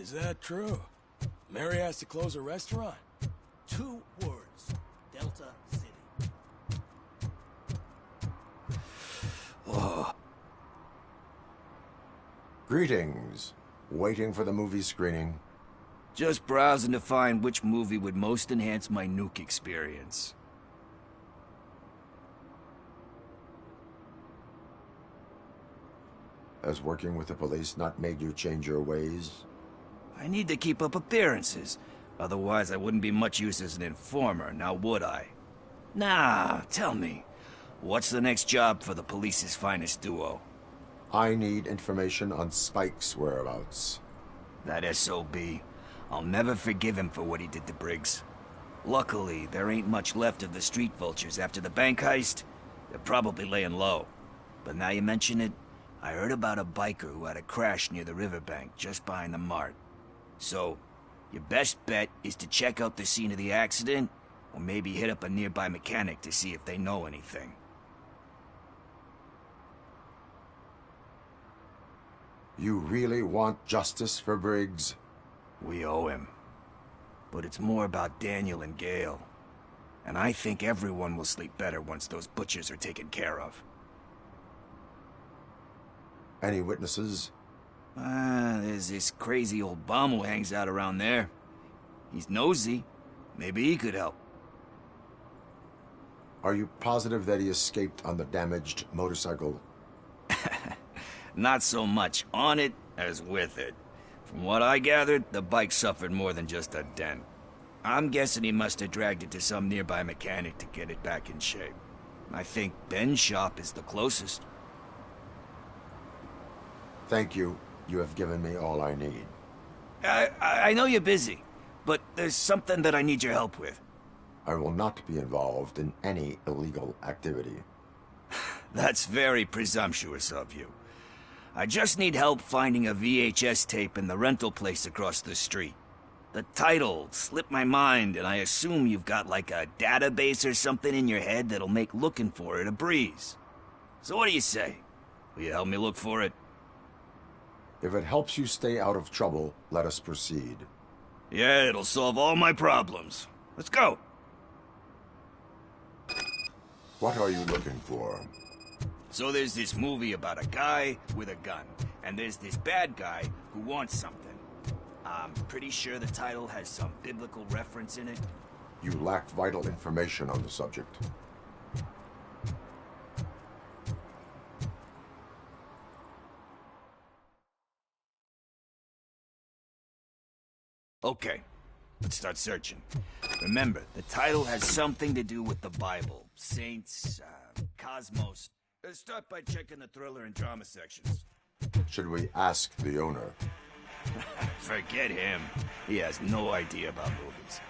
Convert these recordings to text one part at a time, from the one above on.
Is that true? Mary has to close a restaurant? 2 words. Delta City. Oh. Greetings. Waiting for the movie screening. Just browsing to find which movie would most enhance my nuke experience. Has working with the police not made you change your ways? I need to keep up appearances. Otherwise, I wouldn't be much use as an informer, now would I? Nah, tell me. What's the next job for the police's finest duo? I need information on Spike's whereabouts. That SOB. I'll never forgive him for what he did to Briggs. Luckily, there ain't much left of the street vultures after the bank heist. They're probably laying low. But now you mention it, I heard about a biker who had a crash near the riverbank just behind the mart. So, your best bet is to check out the scene of the accident, or maybe hit up a nearby mechanic to see if they know anything. You really want justice for Briggs? We owe him. But it's more about Daniel and Gale. And I think everyone will sleep better once those butchers are taken care of. Any witnesses? There's this crazy old bum who hangs out around there. He's nosy. Maybe he could help. Are you positive that he escaped on the damaged motorcycle? Not so much on it as with it. From what I gathered, the bike suffered more than just a dent. I'm guessing he must have dragged it to some nearby mechanic to get it back in shape. I think Ben's shop is the closest. Thank you. You have given me all I need. I know you're busy, but there's something that I need your help with. I will not be involved in any illegal activity. That's very presumptuous of you. I just need help finding a VHS tape in the rental place across the street. The title slipped my mind, and I assume you've got like a database or something in your head that'll make looking for it a breeze. So what do you say? Will you help me look for it? If it helps you stay out of trouble, let us proceed. Yeah, it'll solve all my problems. Let's go. What are you looking for? So there's this movie about a guy with a gun, and there's this bad guy who wants something. I'm pretty sure the title has some biblical reference in it. You lack vital information on the subject. Okay, let's start searching. Remember, the title has something to do with the Bible. Saints, cosmos. Let's start by checking the thriller and drama sections. Should we ask the owner? Forget him. He has no idea about movies.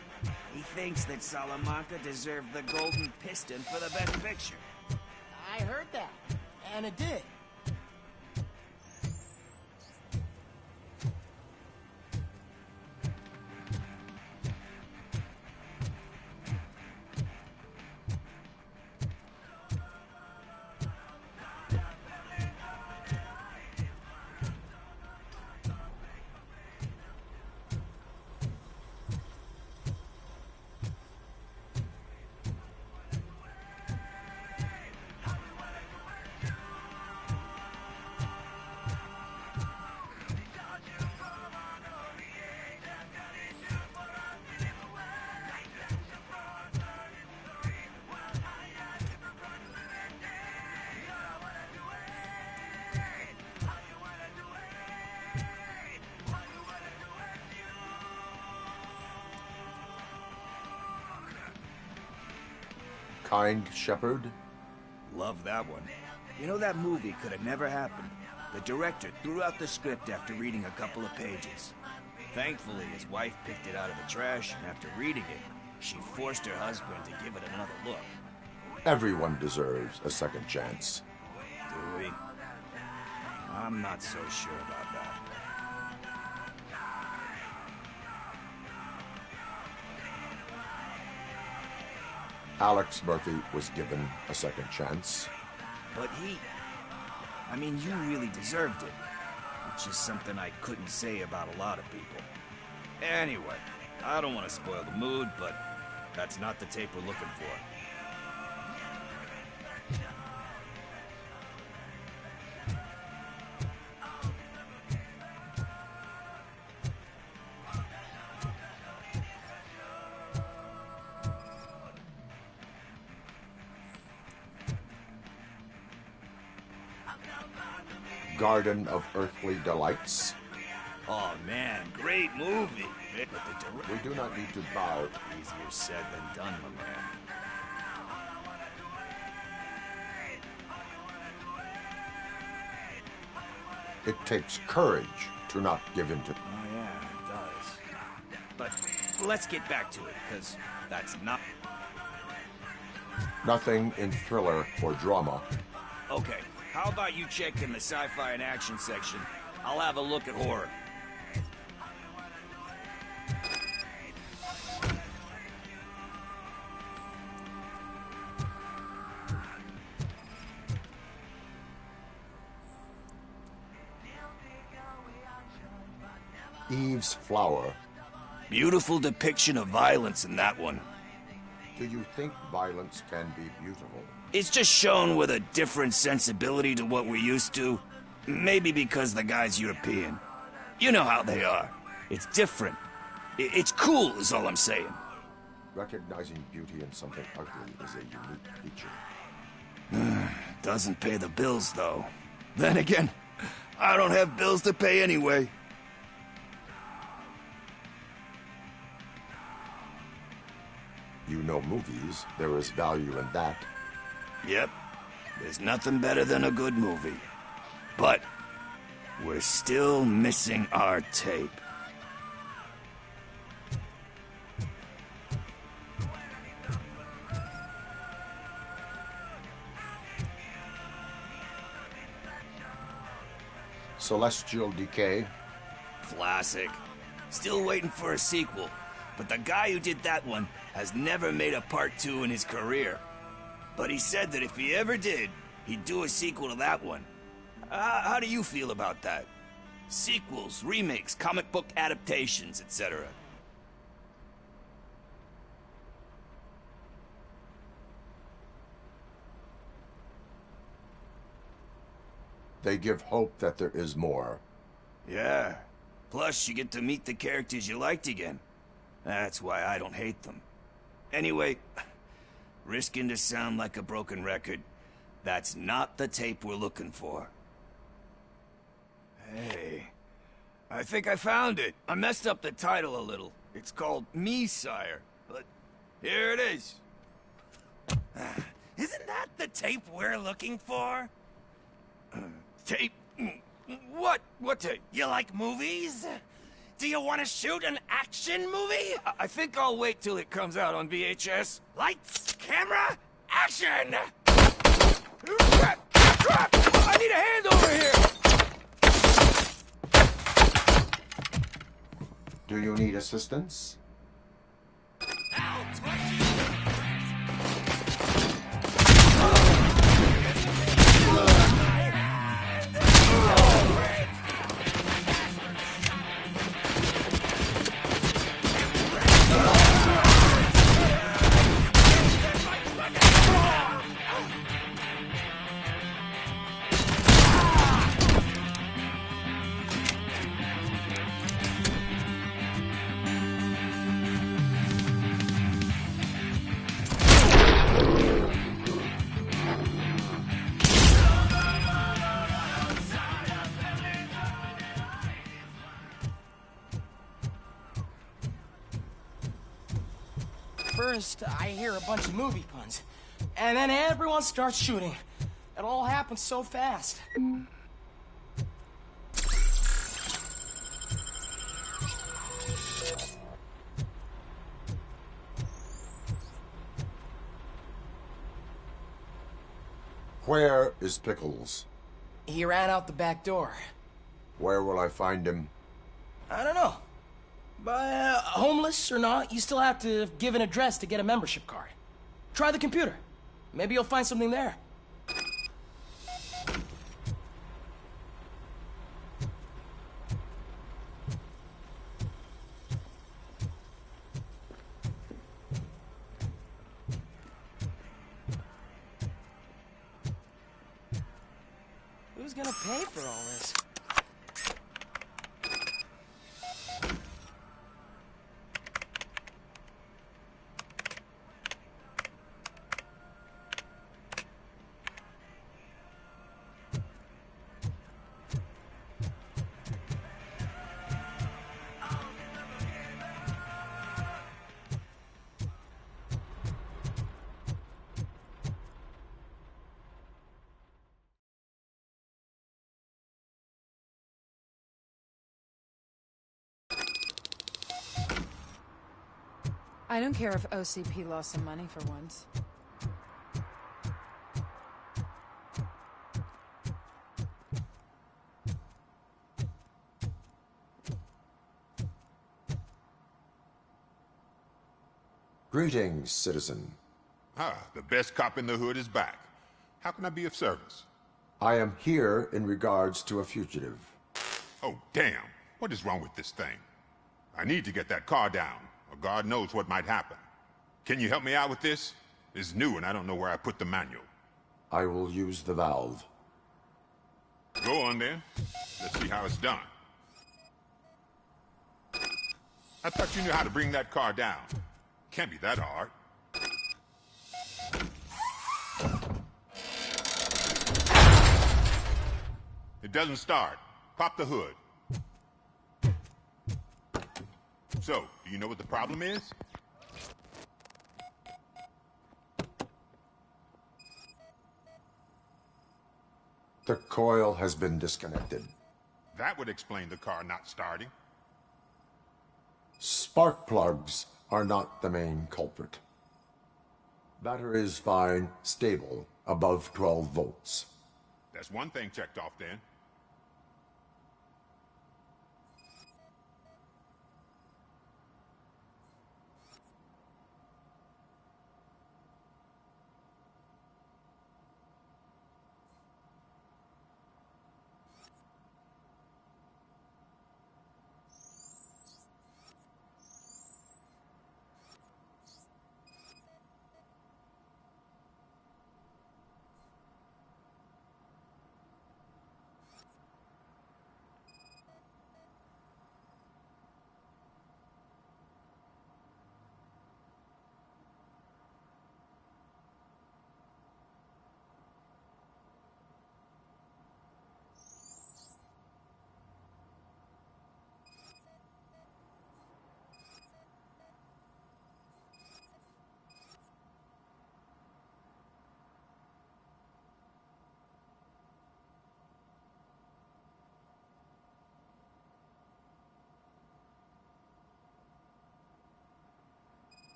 He thinks that Salamanca deserved the Golden Piston for the best picture. I heard that, and it did. Kind Shepherd? Love that one. You know, that movie could have never happened. The director threw out the script after reading a couple of pages. Thankfully, his wife picked it out of the trash, and after reading it, she forced her husband to give it another look. Everyone deserves a second chance. Do we? I'm not so sure about that. Alex Murphy was given a second chance. But I mean, you really deserved it. Which is something I couldn't say about a lot of people. Anyway, I don't want to spoil the mood, but that's not the tape we're looking for. Garden of Earthly Delights. Oh man, great movie. But We do not need to bow. easier said than done, my man. It takes courage to not give in to. Oh yeah, it does. But let's get back to it, because that's not... Nothing in thriller or drama. Okay, how about you check in the sci-fi and action section? I'll have a look at horror. Eve's Flower. Beautiful depiction of violence in that one. Do you think violence can be beautiful? It's just shown with a different sensibility to what we're used to. Maybe because the guy's European. You know how they are. It's different. It's cool is all I'm saying. Recognizing beauty in something ugly is a unique feature. Doesn't pay the bills, though. Then again, I don't have bills to pay anyway. You know movies. There is value in that. Yep. There's nothing better than a good movie. But we're still missing our tape. Celestial Decay. Classic. Still waiting for a sequel. But the guy who did that one has never made a part 2 in his career. But he said that if he ever did, he'd do a sequel to that one. How do you feel about that? Sequels, remakes, comic book adaptations, etc. They give hope that there is more. Yeah. Plus, you get to meet the characters you liked again. That's why I don't hate them. Anyway, risking to sound like a broken record, that's not the tape we're looking for. Hey, I think I found it. I messed up the title a little. It's called Me, Sire, but here it is. Isn't that the tape we're looking for? Tape? What? What tape? You like movies? Do you want to shoot an action movie? I think I'll wait till it comes out on VHS. Lights, camera, action! Crap! Crap! I need a hand over here! Do you need assistance? First, I hear a bunch of movie puns, and then everyone starts shooting. It all happens so fast. Where is Pickles? He ran out the back door. Where will I find him? I don't know. But homeless or not, you still have to give an address to get a membership card. Try the computer. Maybe you'll find something there. pay for all this? I don't care if OCP lost some money for once. Greetings, citizen. Ah, the best cop in the hood is back. How can I be of service? I am here in regards to a fugitive. Oh, damn. What is wrong with this thing? I need to get that car down, or God knows what might happen. Can you help me out with this? It's new and I don't know where I put the manual. I will use the valve. Go on then. Let's see how it's done. I thought you knew how to bring that car down. Can't be that hard. It doesn't start. Pop the hood. So, do you know what the problem is? The coil has been disconnected. That would explain the car not starting. Spark plugs are not the main culprit. Battery is fine, stable, above 12 volts. That's one thing checked off then.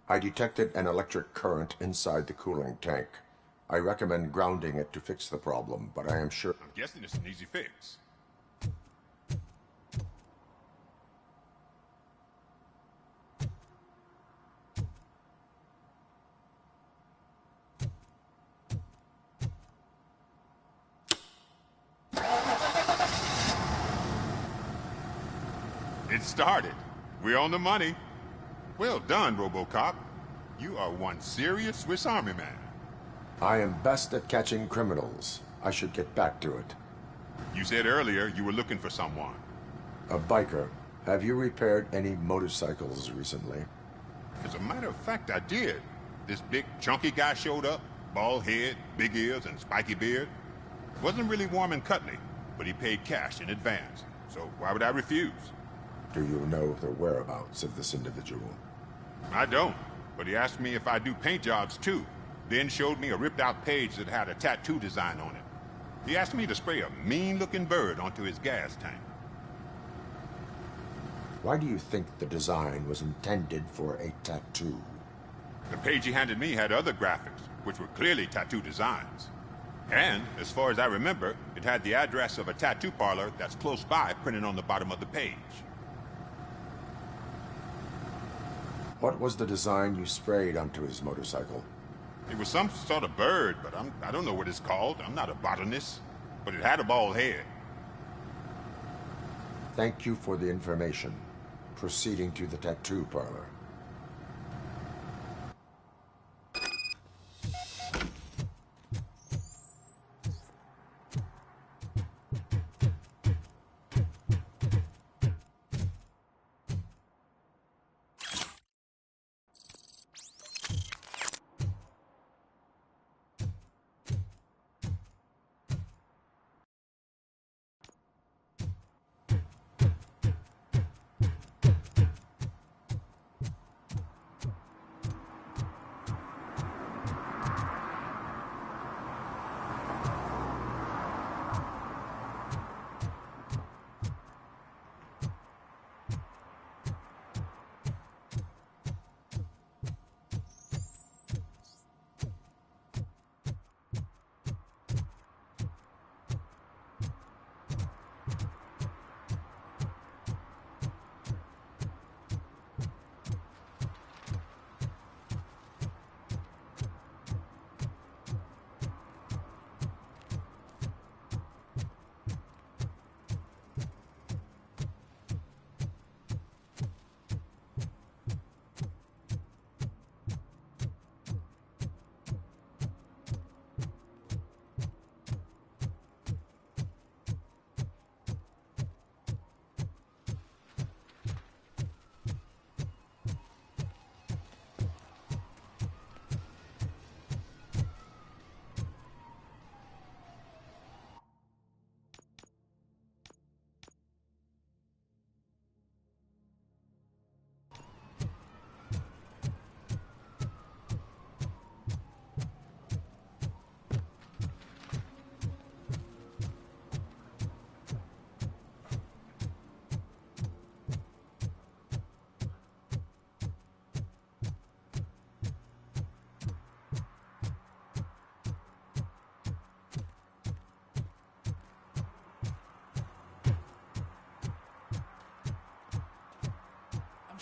I detected an electric current inside the cooling tank. I recommend grounding it to fix the problem, but I am sure... I'm guessing it's an easy fix. It started. We're on the money. Well done, Robocop. You are one serious Swiss Army man. I am best at catching criminals. I should get back to it. You said earlier you were looking for someone. A biker. Have you repaired any motorcycles recently? As a matter of fact, I did. This big, chunky guy showed up. Bald head, big ears, and spiky beard. Wasn't really warm and cuddly, but he paid cash in advance. So why would I refuse? Do you know the whereabouts of this individual? I don't, but he asked me if I do paint jobs too, then showed me a ripped-out page that had a tattoo design on it. He asked me to spray a mean-looking bird onto his gas tank. Why do you think the design was intended for a tattoo? The page he handed me had other graphics, which were clearly tattoo designs. And, as far as I remember, it had the address of a tattoo parlor that's close by printed on the bottom of the page. What was the design you sprayed onto his motorcycle? It was some sort of bird, but I don't know what it's called. I'm not a botanist. But it had a bald head. Thank you for the information. Proceeding to the tattoo parlor.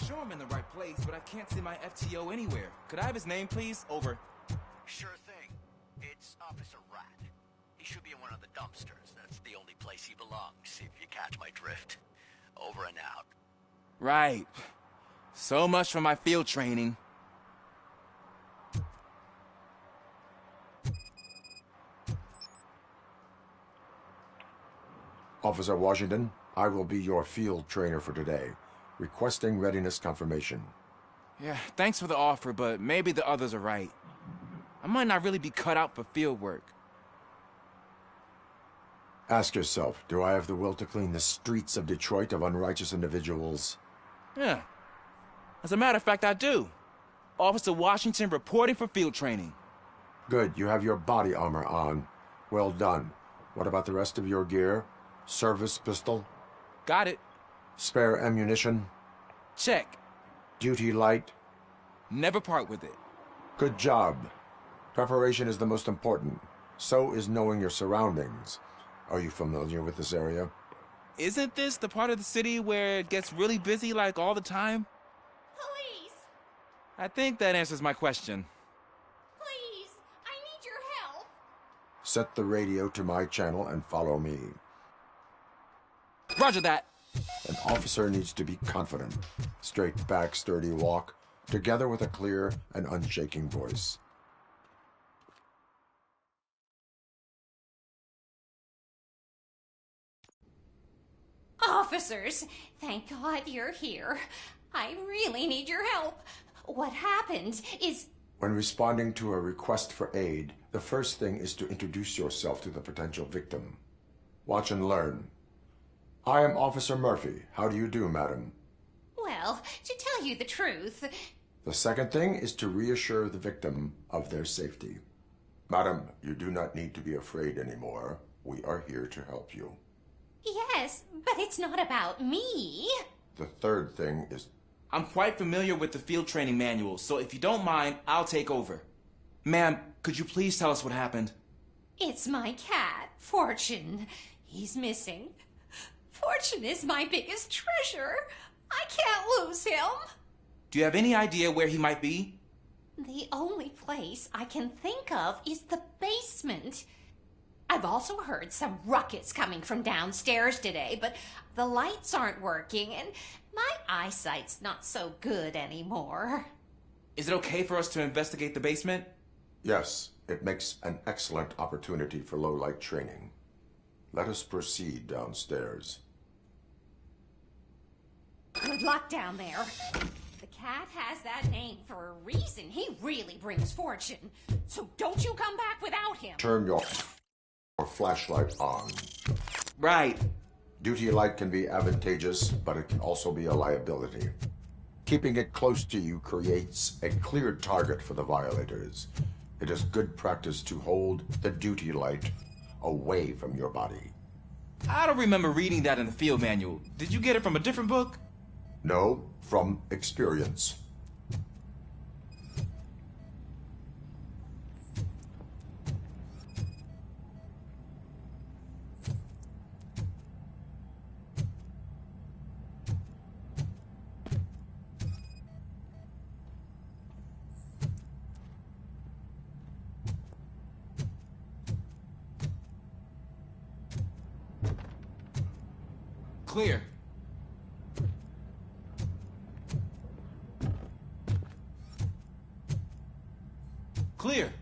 Sure I'm in the right place, but I can't see my FTO anywhere. Could I have his name, please? Over. Sure thing. It's Officer Rat. He should be in one of the dumpsters. That's the only place he belongs, if you catch my drift. Over and out. Right. So much for my field training. Officer Washington, I will be your field trainer for today. Requesting readiness confirmation. Yeah, thanks for the offer, but maybe the others are right. I might not really be cut out for field work. Ask yourself, do I have the will to clean the streets of Detroit of unrighteous individuals? Yeah. As a matter of fact, I do. Officer Washington reporting for field training. Good, you have your body armor on. Well done. What about the rest of your gear? Service pistol? Got it. Spare ammunition? Check. Duty light? Never part with it. Good job. Preparation is the most important. So is knowing your surroundings. Are you familiar with this area? Isn't this the part of the city where it gets really busy like all the time? Police! I think that answers my question. Please! I need your help! Set the radio to my channel and follow me. Roger that. An officer needs to be confident. Straight back, sturdy walk, together with a clear and unshaking voice. Officers, thank God you're here. I really need your help. What happened is... When responding to a request for aid, the first thing is to introduce yourself to the potential victim. Watch and learn. I am Officer Murphy. How do you do, madam? Well, to tell you the truth... The second thing is to reassure the victim of their safety. Madam, you do not need to be afraid anymore. We are here to help you. Yes, but it's not about me. The third thing is... I'm quite familiar with the field training manual, so if you don't mind, I'll take over. Ma'am, could you please tell us what happened? It's my cat, Fortune. He's missing. Fortune is my biggest treasure. I can't lose him. Do you have any idea where he might be? The only place I can think of is the basement. I've also heard some ruckus coming from downstairs today, but the lights aren't working and my eyesight's not so good anymore. Is it okay for us to investigate the basement? Yes, it makes an excellent opportunity for low-light training. Let us proceed downstairs. Good luck down there. The cat has that name for a reason. He really brings fortune. So don't you come back without him. Turn your flashlight on. Right. Duty light can be advantageous, but it can also be a liability. Keeping it close to you creates a clear target for the violators. It is good practice to hold the duty light away from your body. I don't remember reading that in the field manual. Did you get it from a different book? No, from experience. Clear. Clear.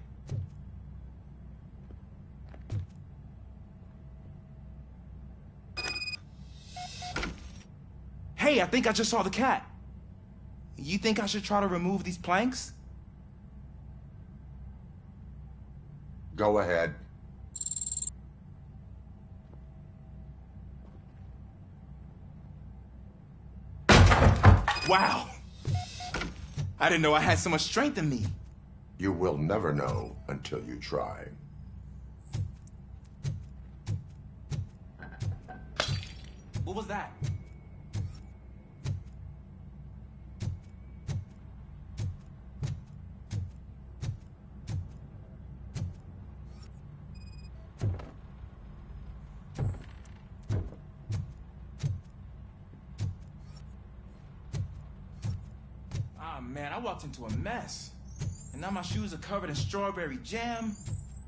Hey, I think I just saw the cat. You think I should try to remove these planks? Go ahead. Wow. I didn't know I had so much strength in me. You will never know until you try. What was that? Ah, man, I walked into a mess. And now my shoes are covered in strawberry jam.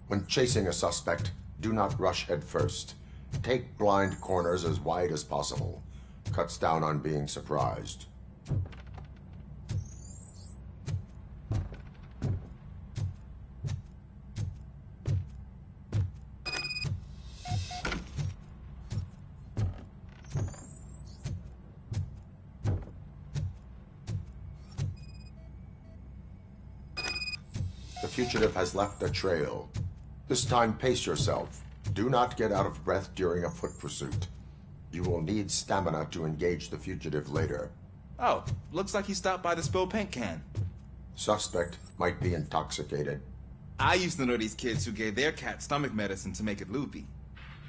When chasing a suspect, do not rush head first. Take blind corners as wide as possible. Cuts down on being surprised. The fugitive has left a trail. This time, pace yourself. Do not get out of breath during a foot pursuit. You will need stamina to engage the fugitive later. Oh, looks like he stopped by the spilled paint can. Suspect might be intoxicated. I used to know these kids who gave their cat stomach medicine to make it loopy.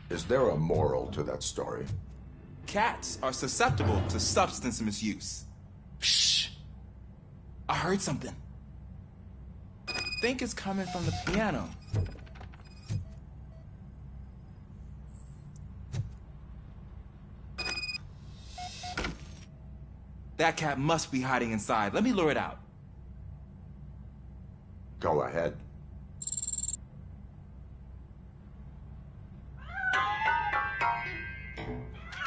Is there a moral to that story? Cats are susceptible to substance misuse. Shh! I heard something. I think it's coming from the piano. That cat must be hiding inside. Let me lure it out. Go ahead.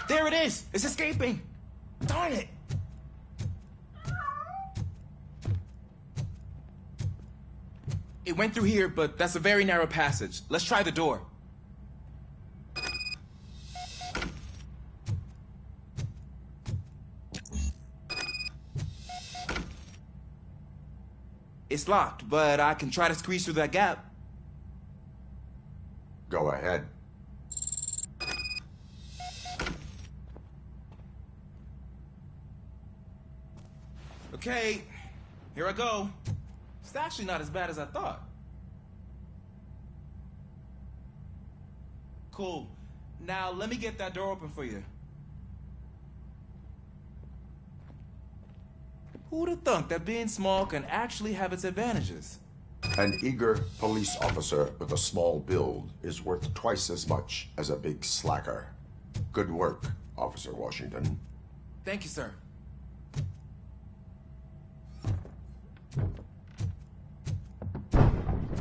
There it is! It's escaping! Darn it! It went through here, but that's a very narrow passage. Let's try the door. It's locked, but I can try to squeeze through that gap. Go ahead. Okay, here I go. It's actually not as bad as I thought. Cool. Now let me get that door open for you. Who'd have thunk that being small can actually have its advantages? An eager police officer with a small build is worth twice as much as a big slacker. Good work, Officer Washington. Thank you, sir.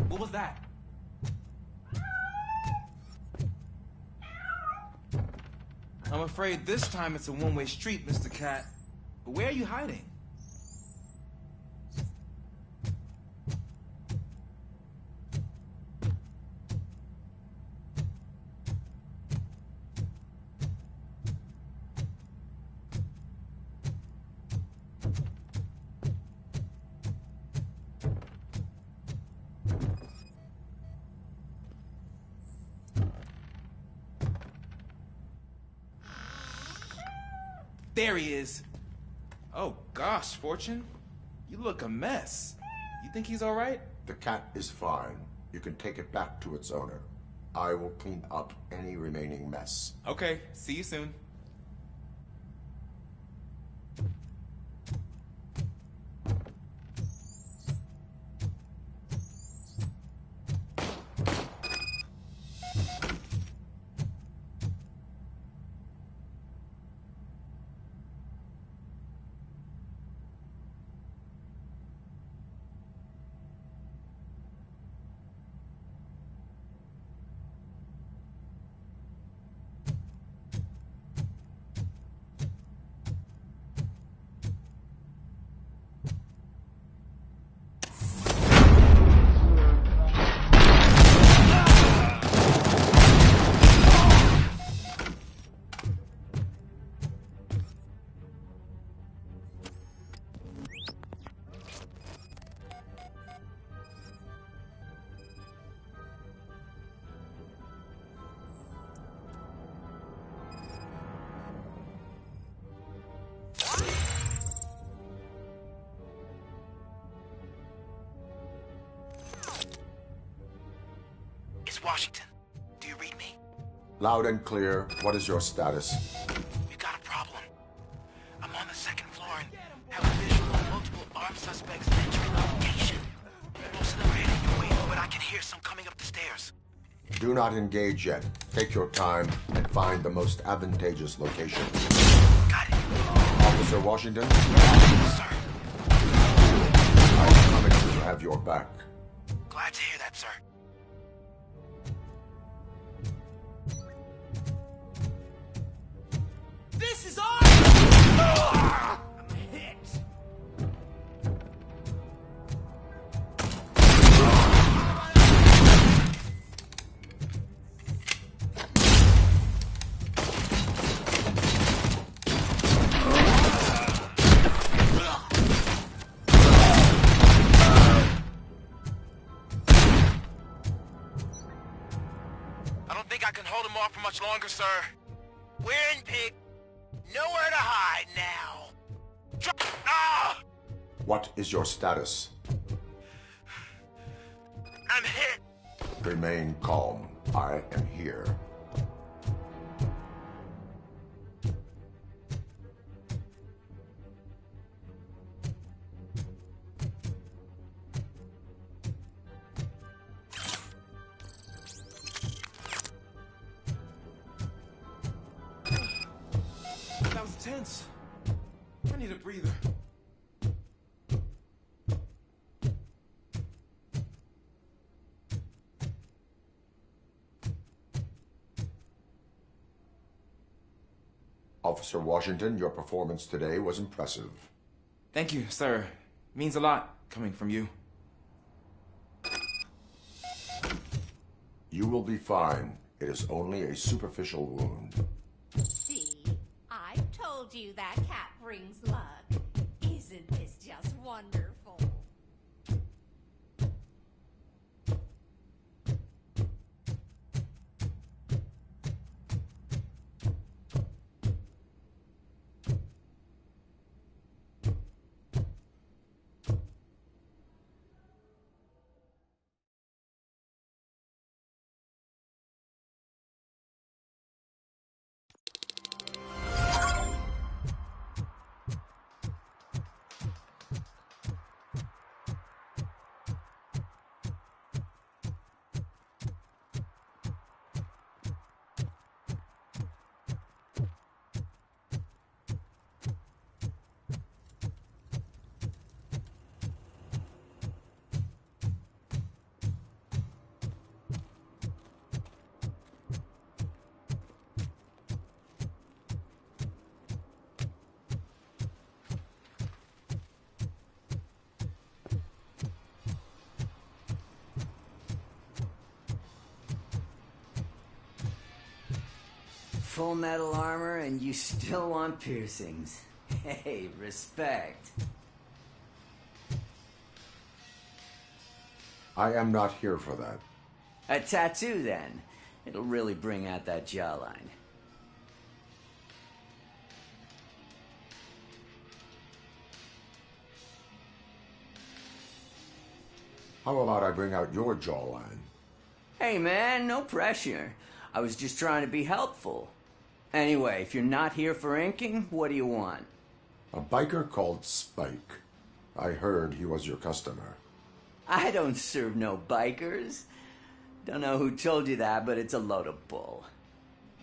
What was that? I'm afraid this time it's a one-way street, Mr. Cat. But where are you hiding? There he is. Oh gosh, Fortune. You look a mess. You think he's all right? The cat is fine. You can take it back to its owner. I will clean up any remaining mess. Okay, see you soon. Washington, do you read me? Loud and clear. What is your status? We got a problem. I'm on the second floor and have a visual on multiple armed suspects entering the location. Most of them are heading your way, but I can hear some coming up the stairs. Do not engage yet. Take your time and find the most advantageous location. Got it. Officer Washington? Sir. I'm coming to have your back. Glad to hear that, sir. This is ours! I'm hit. I don't think I can hold him off for much longer, sir. We're in, pig. Nowhere to hide now. Ah! What is your status? I'm hit. Remain calm. I am here. That was tense. I need a breather. Officer Washington, your performance today was impressive. Thank you, sir. Means a lot coming from you. You will be fine. It is only a superficial wound. See, I told you that cat brings luck. Isn't this just wonderful? full metal armor and you still want piercings. Hey, respect. I am not here for that. A tattoo, then. It'll really bring out that jawline. How about I bring out your jawline? Hey, man, no pressure. I was just trying to be helpful. Anyway, if you're not here for inking, what do you want? A biker called Spike. I heard he was your customer. I don't serve no bikers. Don't know who told you that, but it's a load of bull.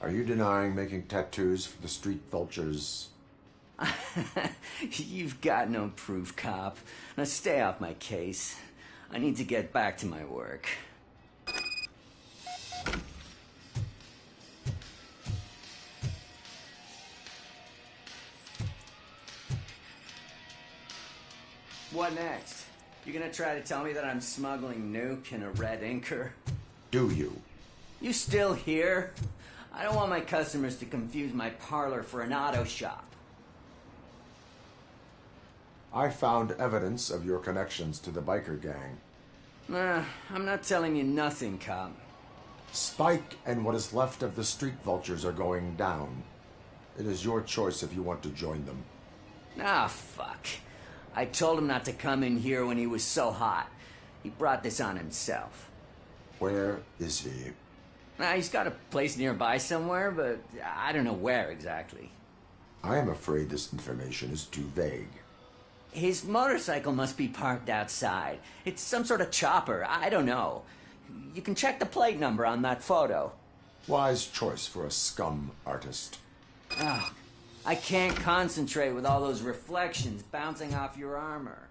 Are you denying making tattoos for the street vultures? You've got no proof, cop. Now stay off my case. I need to get back to my work. What next? You gonna try to tell me that I'm smuggling nuke in a red inker? Do you? You still here? I don't want my customers to confuse my parlor for an auto shop. I found evidence of your connections to the biker gang. I'm not telling you nothing, cop. Spike and what is left of the street vultures are going down. It is your choice if you want to join them. Ah, fuck. I told him not to come in here when he was so hot. He brought this on himself. Where is he? He's got a place nearby somewhere, but I don't know where exactly. I am afraid this information is too vague. His motorcycle must be parked outside. It's some sort of chopper. I don't know. You can check the plate number on that photo. Wise choice for a scum artist. Oh, I can't concentrate with all those reflections bouncing off your armor.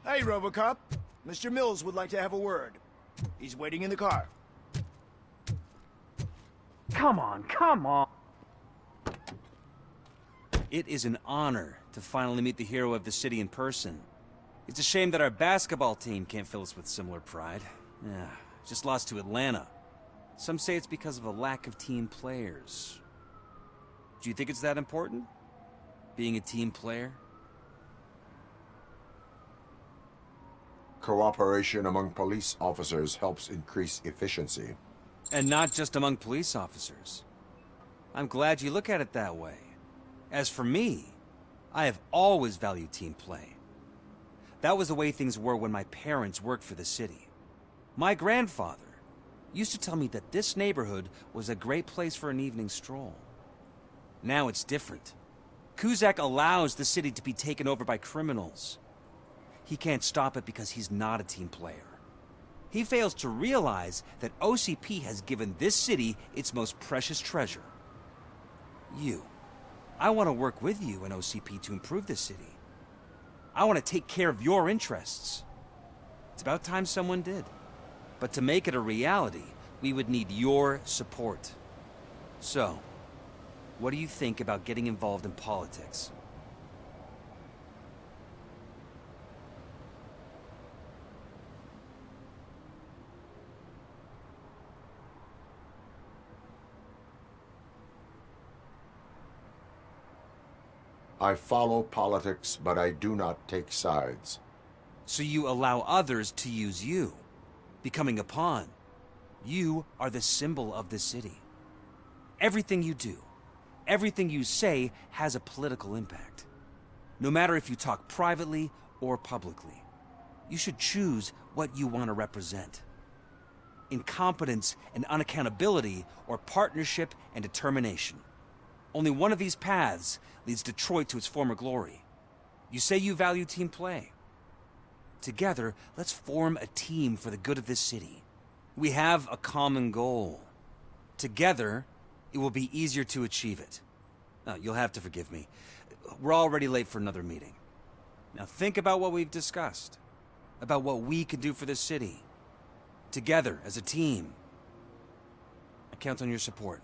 Hey, Robocop. Mr. Mills would like to have a word. He's waiting in the car. Come on, come on! It is an honor to finally meet the hero of the city in person. It's a shame that our basketball team can't fill us with similar pride. Yeah, just lost to Atlanta. Some say it's because of a lack of team players. Do you think it's that important? Being a team player? Cooperation among police officers helps increase efficiency. And not just among police officers. I'm glad you look at it that way. As for me, I have always valued team play. That was the way things were when my parents worked for the city. My grandfather used to tell me that this neighborhood was a great place for an evening stroll. Now it's different. Cusack allows the city to be taken over by criminals. He can't stop it because he's not a team player. He fails to realize that OCP has given this city its most precious treasure. You. I want to work with you and OCP to improve this city. I want to take care of your interests. It's about time someone did. But to make it a reality, we would need your support. So, what do you think about getting involved in politics? I follow politics, but I do not take sides. So you allow others to use you, becoming a pawn. You are the symbol of the city. Everything you do, everything you say has a political impact. No matter if you talk privately or publicly, you should choose what you want to represent. Incompetence and unaccountability, or partnership and determination. Only one of these paths leads Detroit to its former glory. You say you value team play. Together, let's form a team for the good of this city. We have a common goal. Together, it will be easier to achieve it. Now, you'll have to forgive me. We're already late for another meeting. Now think about what we've discussed. About what we can do for this city. Together, as a team. I count on your support.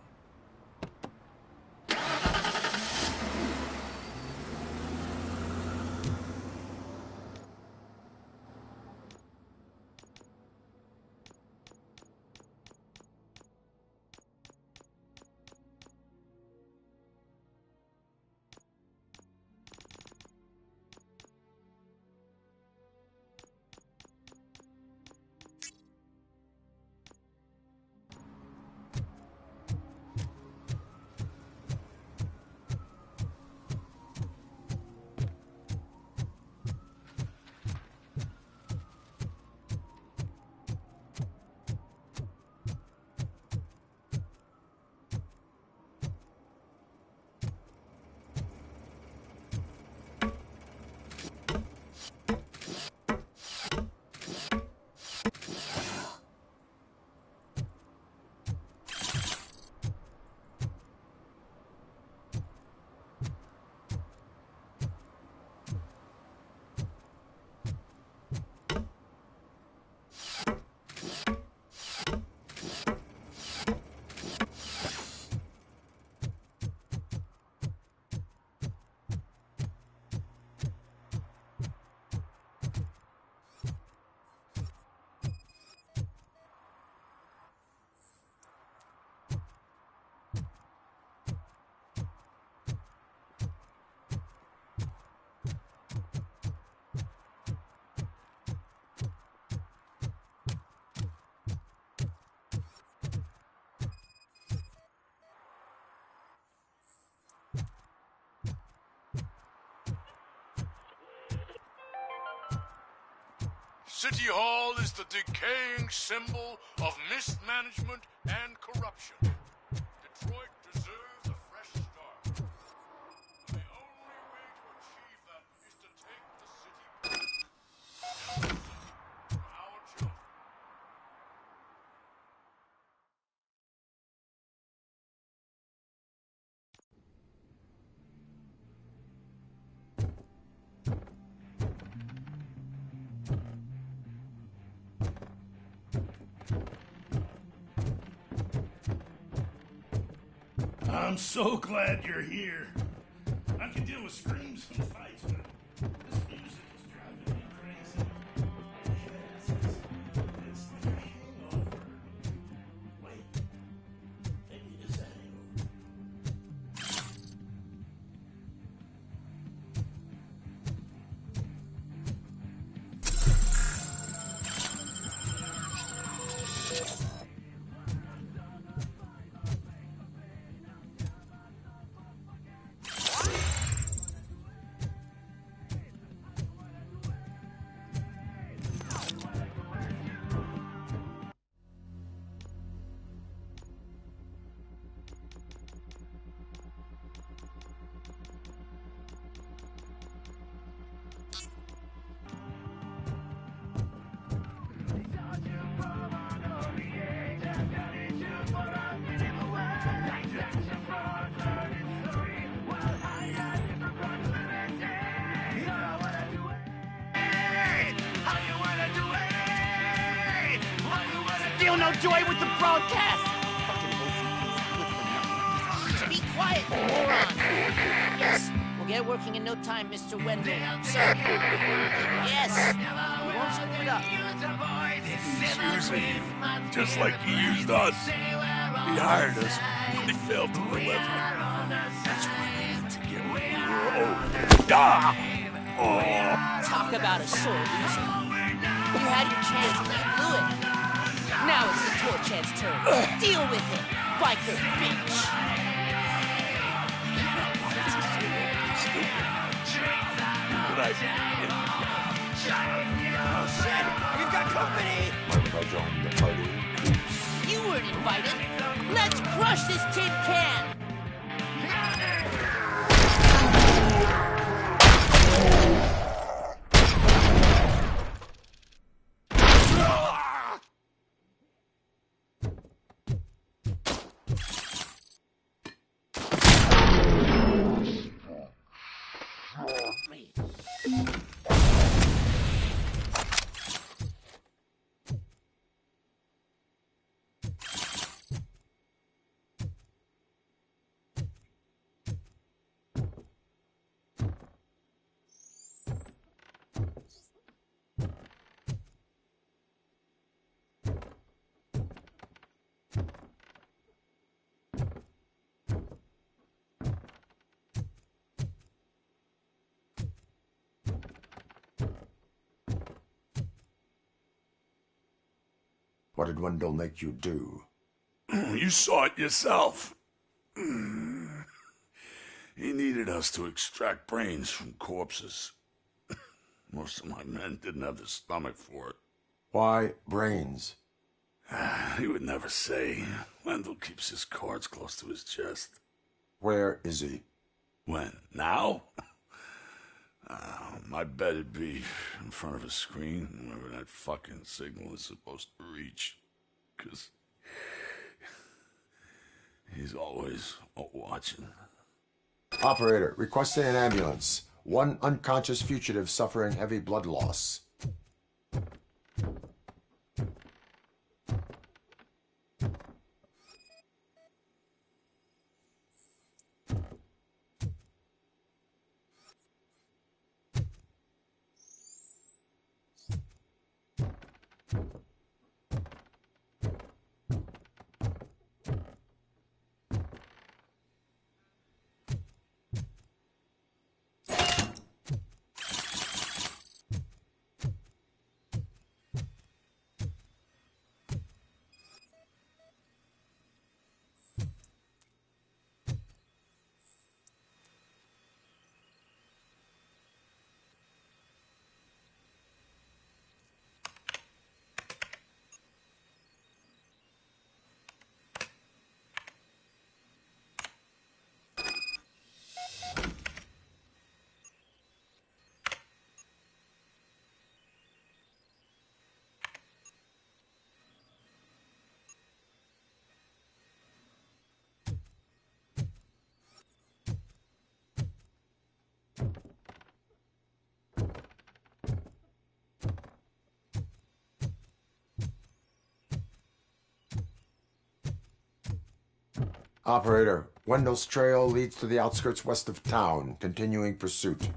City Hall is the decaying symbol of mismanagement and corruption. Detroit deserves a fresh start. The only way to achieve that is to take the city back. For our children. I'm so glad you're here. I can deal with screams and fights, but this music is driving me crazy. It's like a hangover. Wait, maybe it is a hangover. Feel no joy with the broadcast! Fucking OCP's good for nothing. Be quiet, you moron! Yes, we'll get working in no time, Mr. Wendell. Sir. Yes! We won't screw it up. He's using you, just like he used us. He hired us, but he failed to deliver. That's why we need to get what we were owed. Ah! Oh! Talk about a sore loser. You had your chance and you blew it. Now it's the Torchhead's turn. Deal with it, biker bitch! But Oh shit! We've got company! Why would I join the party? You weren't invited. Let's crush this tin can! What did Wendell make you do? You saw it yourself. He needed us to extract brains from corpses. Most of my men didn't have the stomach for it. Why brains? He would never say. Wendell keeps his cards close to his chest. Where is he? When? Now? I bet it'd be in front of a screen wherever that fucking signal is supposed to reach. 'Cause he's always watching. Operator, requesting an ambulance. One unconscious fugitive suffering heavy blood loss. Operator, Wendell's trail leads to the outskirts west of town, continuing pursuit.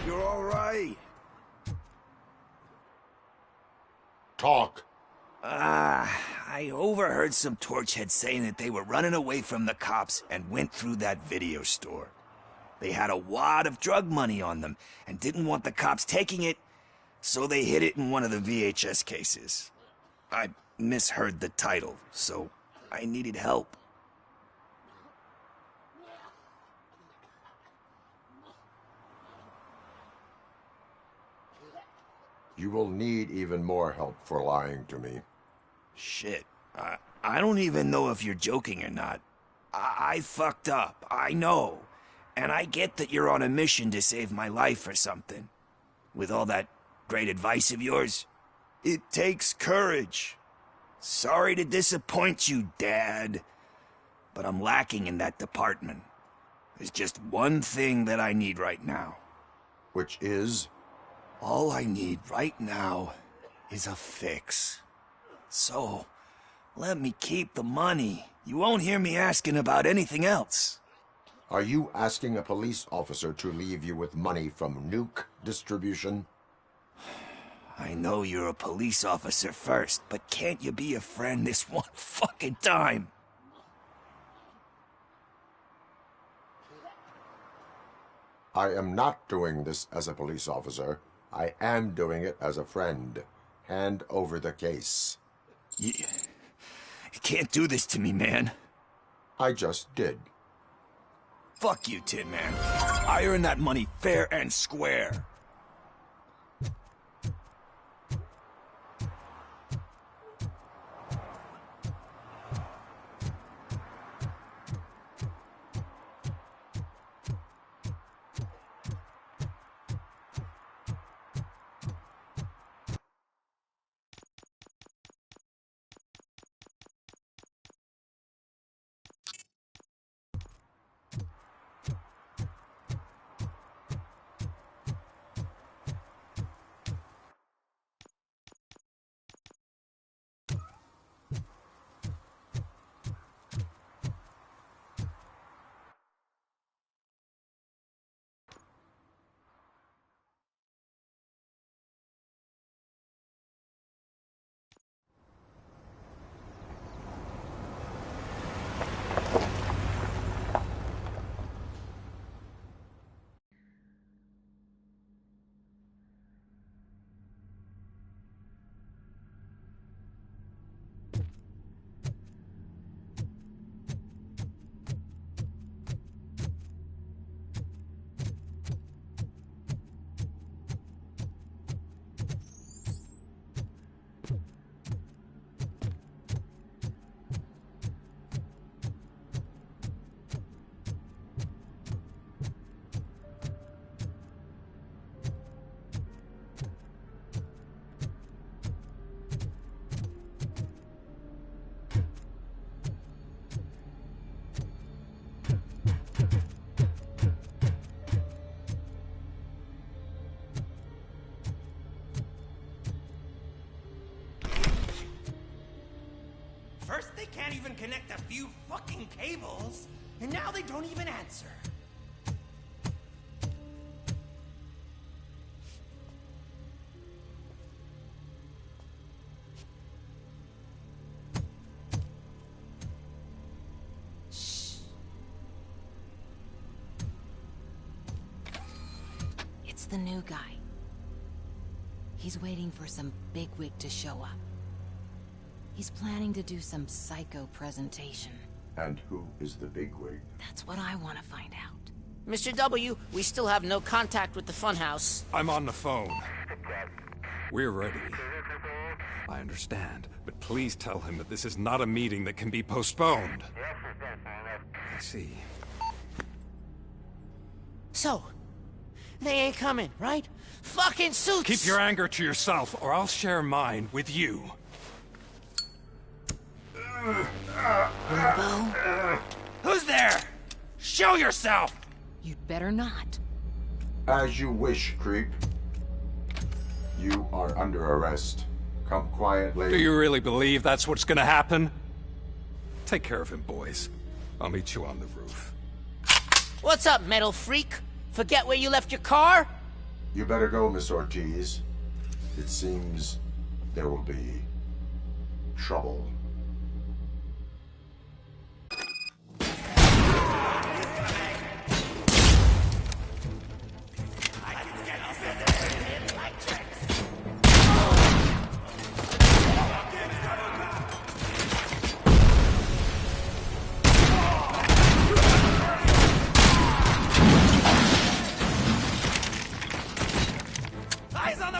You're all right? Talk. I overheard some torchheads saying that they were running away from the cops and went through that video store. They had a wad of drug money on them and didn't want the cops taking it, so they hid it in one of the VHS cases. I misheard the title, so I needed help. You will need even more help for lying to me. Shit. I don't even know if you're joking or not. I fucked up, I know. And I get that you're on a mission to save my life or something. With all that great advice of yours, it takes courage. Sorry to disappoint you, Dad. But I'm lacking in that department. There's just one thing that I need right now. Which is? All I need right now is a fix. So, let me keep the money. You won't hear me asking about anything else. Are you asking a police officer to leave you with money from nuke distribution? I know you're a police officer first, but can't you be a friend this one fucking time? I am not doing this as a police officer. I am doing it as a friend. hand over the case. You can't do this to me, man. I just did. Fuck you, Tin Man. I earned that money fair and square. First they can't even connect a few fucking cables, and now they don't even answer. It's the new guy. He's waiting for some bigwig to show up. He's planning to do some psycho presentation. And who is the bigwig? That's what I want to find out. Mr. W, we still have no contact with the funhouse. I'm on the phone. We're ready. I understand, but please tell him that this is not a meeting that can be postponed. I see. So, they ain't coming, right? Fucking suits! Keep your anger to yourself, or I'll share mine with you. Robo? Who's there? Show yourself! You'd better not. As you wish, creep. You are under arrest. Come quietly. Do you really believe that's what's gonna happen? Take care of him, boys. I'll meet you on the roof. What's up, metal freak? Forget where you left your car? You better go, Miss Ortiz. It seems there will be trouble. Eyes on the...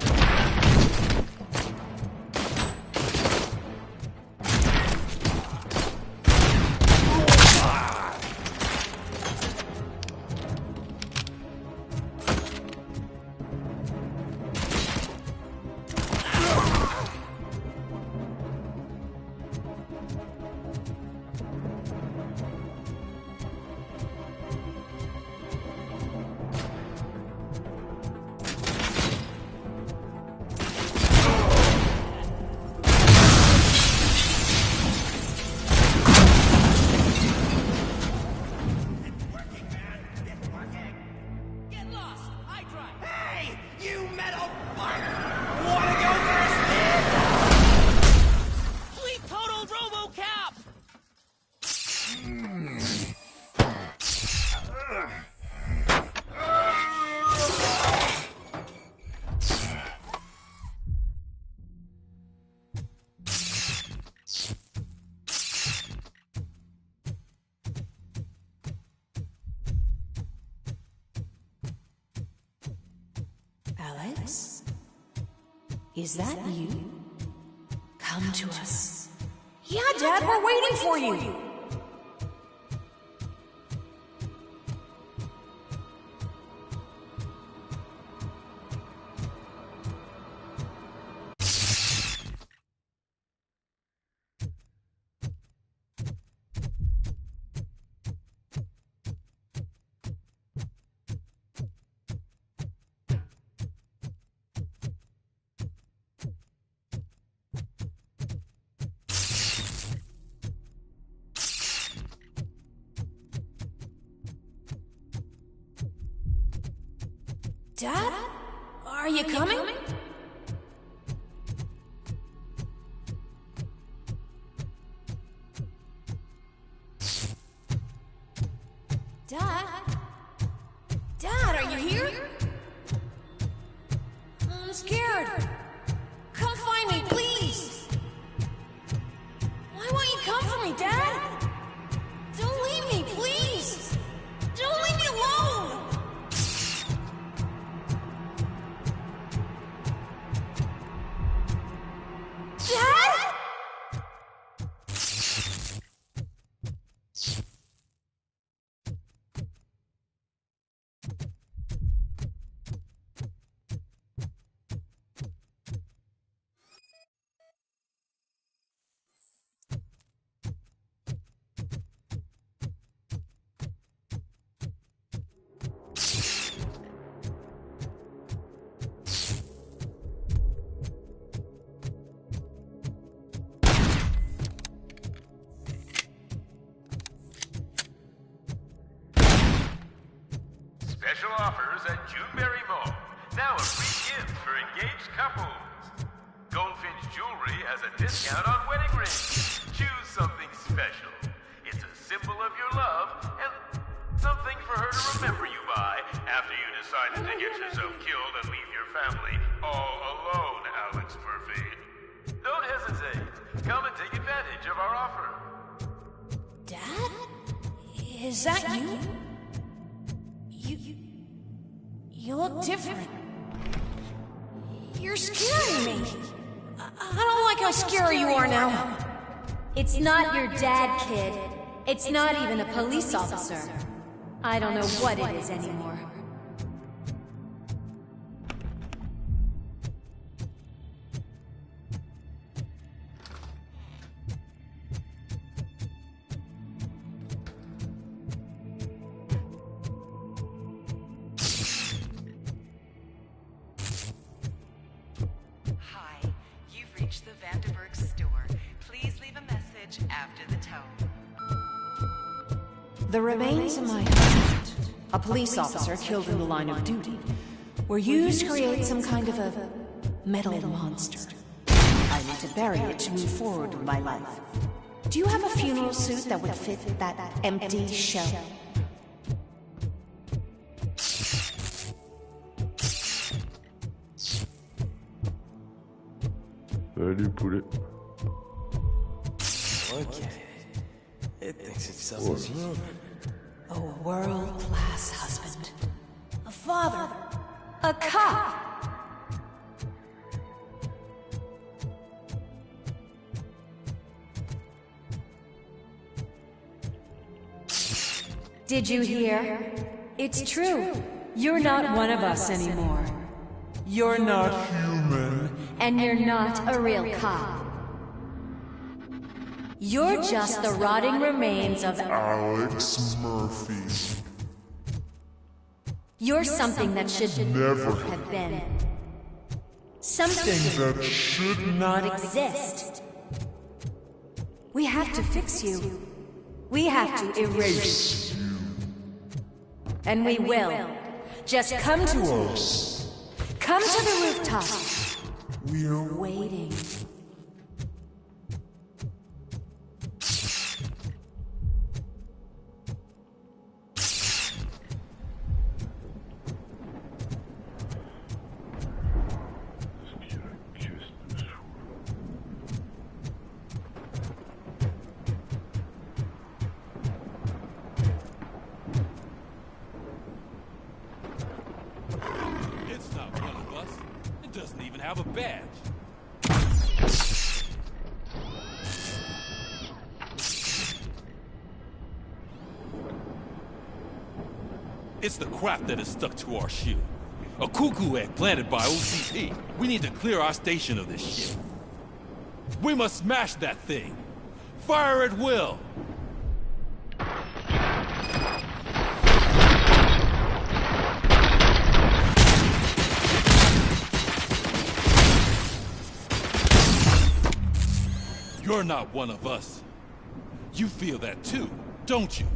Briggs? Is that you? Come to us. Yeah, Dad, we're waiting for you. Dad? Are you coming? Dad? Dad, are you here? I'm scared. Come find me, please. Why won't you come for me, Dad? Don't leave me, please. Don't leave me alone. Dad? Special offers at Juneberry Mall. Now a free gift for engaged couples. Goldfinch Jewelry has a discount on wedding rings. Choose something special. It's a symbol of your love and something for her to remember you by after you decided to get yourself killed and leave your family all alone, Alex Murphy. Don't hesitate. Come and take advantage of our offer. Dad? Is that you? You look different. You're scaring me. I don't like how scary you are now. It's not your dad, kid. It's not even a police officer. I don't know what it is anymore. The remains of my husband, a police officer killed in the line of duty, were used to create some kind of a metal monster. I need to bury it to move forward with my life. Do you have a funeral suit that would fit that empty shell? Where do you put it? Okay. It thinks itself as human. A world-class husband. A father. A cop. Did you hear? It's true. You're not one of us anymore. You're not human. And you're not a real cop. You're just the rotting remains of Alex Murphy. You're something that should never have been. Something that should not exist. We have to fix you. We have to erase you. And we will. Just come to us. Come to the rooftop. We're waiting. It's not one of us. badge. It's the crap that is stuck to our shield. A cuckoo egg planted by OCP. We need to clear our station of this shit. We must smash that thing. Fire at will. You're not one of us. You feel that too, don't you?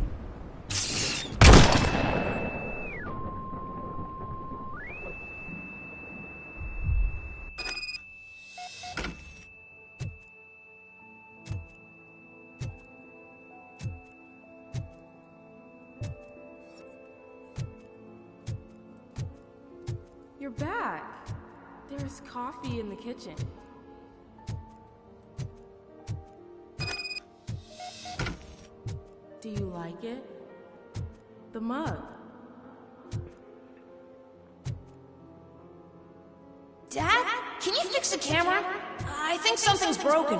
You're back. There's coffee in the kitchen. Do you like it? The mug. Dad? Can you fix the camera? I think something's broken.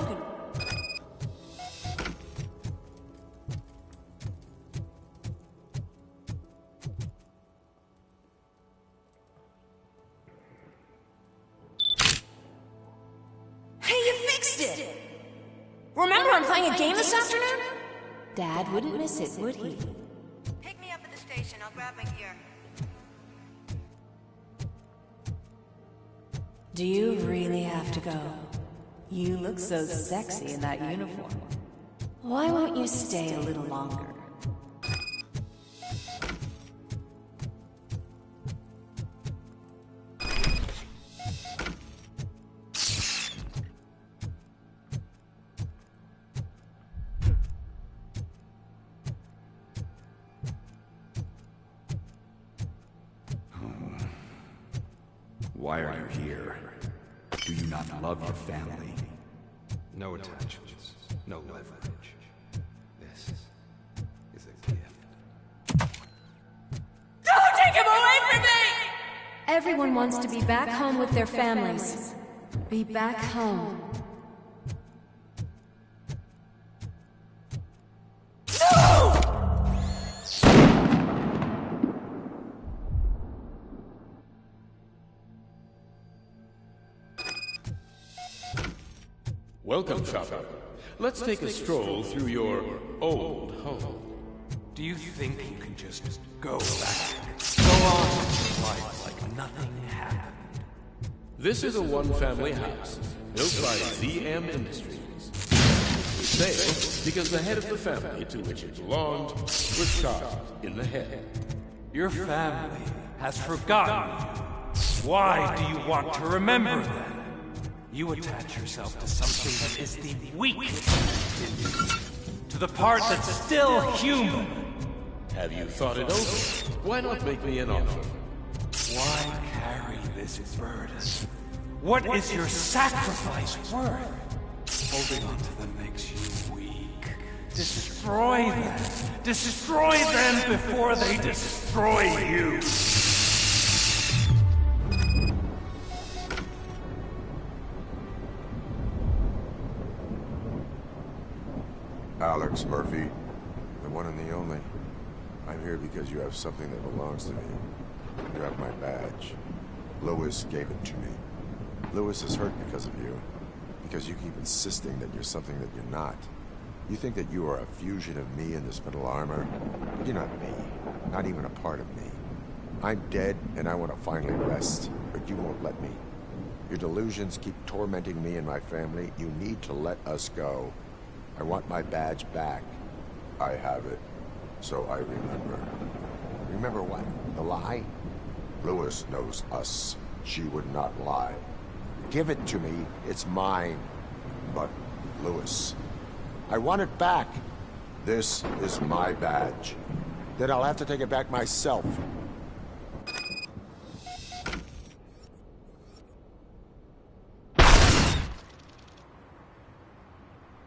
Hey, you fixed it! Remember I'm playing a game this afternoon? Dad wouldn't miss it, would he? Pick me up at the station. I'll grab my gear. Do you really have to go? You look so sexy in that uniform. Why won't you stay a little longer? Why are you here? Do you not love your family? No attachments, no leverage. This is a gift. Don't take him away from me! Everyone wants to be back home with their families. Be back home. Welcome, shopper. Let's take a stroll through your old home. Do you think you can just go back? Go on with your life like nothing happened? This is a one-family house built by ZM Industries. It's for sale because the head of the family to which it belonged was shot in the head. Your family has forgotten you. Why do you want to remember them? You attach yourself to something that is the weakest in you. To the part that's still human. Have you thought it over? Why not make me an offer? Why carry this burden? What is your sacrifice worth? Holding on to them makes you weak. Destroy them. Destroy them before they destroy you. Alex Murphy, the one and the only. I'm here because you have something that belongs to me. You have my badge. Lewis gave it to me. Lewis is hurt because of you. Because you keep insisting that you're something that you're not. You think that you are a fusion of me in this metal armor, but you're not me. Not even a part of me. I'm dead, and I want to finally rest, but you won't let me. Your delusions keep tormenting me and my family. You need to let us go. I want my badge back. I have it, so I remember. Remember what? The lie? Lewis knows us. She would not lie. Give it to me. It's mine. But, Lewis, I want it back. This is my badge. Then I'll have to take it back myself.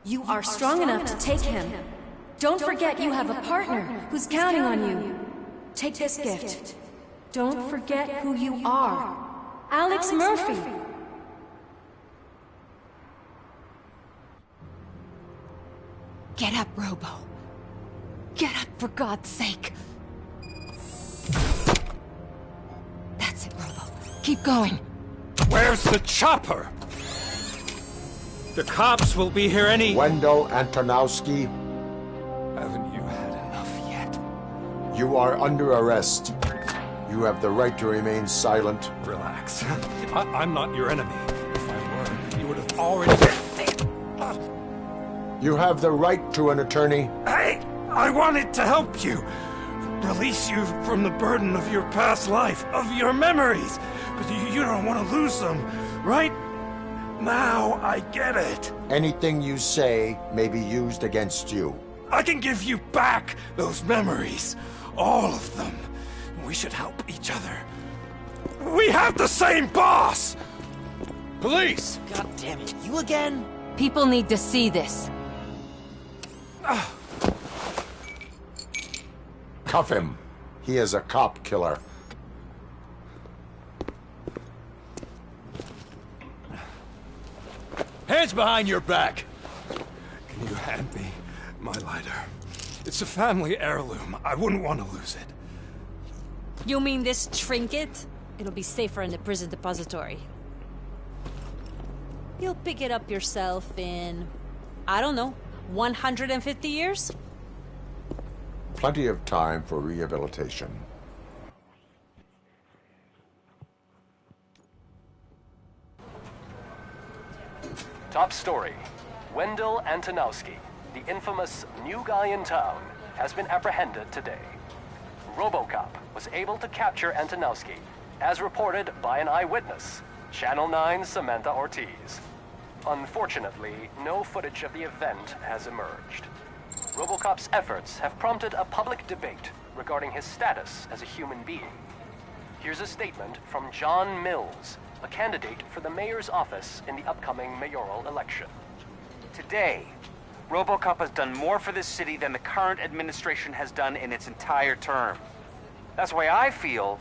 You are strong enough to take him. Don't forget you have a partner who's counting on you. Take this gift. Don't forget who you are. Alex Murphy. Get up, Robo. Get up, for God's sake. That's it, Robo. Keep going. Where's the chopper? The cops will be here any... Wendell Antonowski, Haven't you had enough yet? you are under arrest. You have the right to remain silent. Relax. I'm not your enemy. If I were, you would have already... You have the right to an attorney. Hey! I wanted to help you. Release you from the burden of your past life, of your memories. But you don't want to lose them, right? Now I get it. Anything you say may be used against you. I can give you back those memories. All of them. We should help each other. We have the same boss! Police! God damn it, you again? People need to see this. Cuff him. He is a cop killer. Hands behind your back! Can you hand me my lighter? It's a family heirloom. I wouldn't want to lose it. You mean this trinket? It'll be safer in the prison depository. You'll pick it up yourself in, I don't know, 150 years? Plenty of time for rehabilitation. Top story. Wendell Antonowski, the infamous new guy in town, has been apprehended today. Robocop was able to capture Antonowski, as reported by an eyewitness, Channel 9's Samantha Ortiz. Unfortunately, no footage of the event has emerged. Robocop's efforts have prompted a public debate regarding his status as a human being. Here's a statement from John Mills, a candidate for the mayor's office in the upcoming mayoral election. Today, Robocop has done more for this city than the current administration has done in its entire term. That's why I feel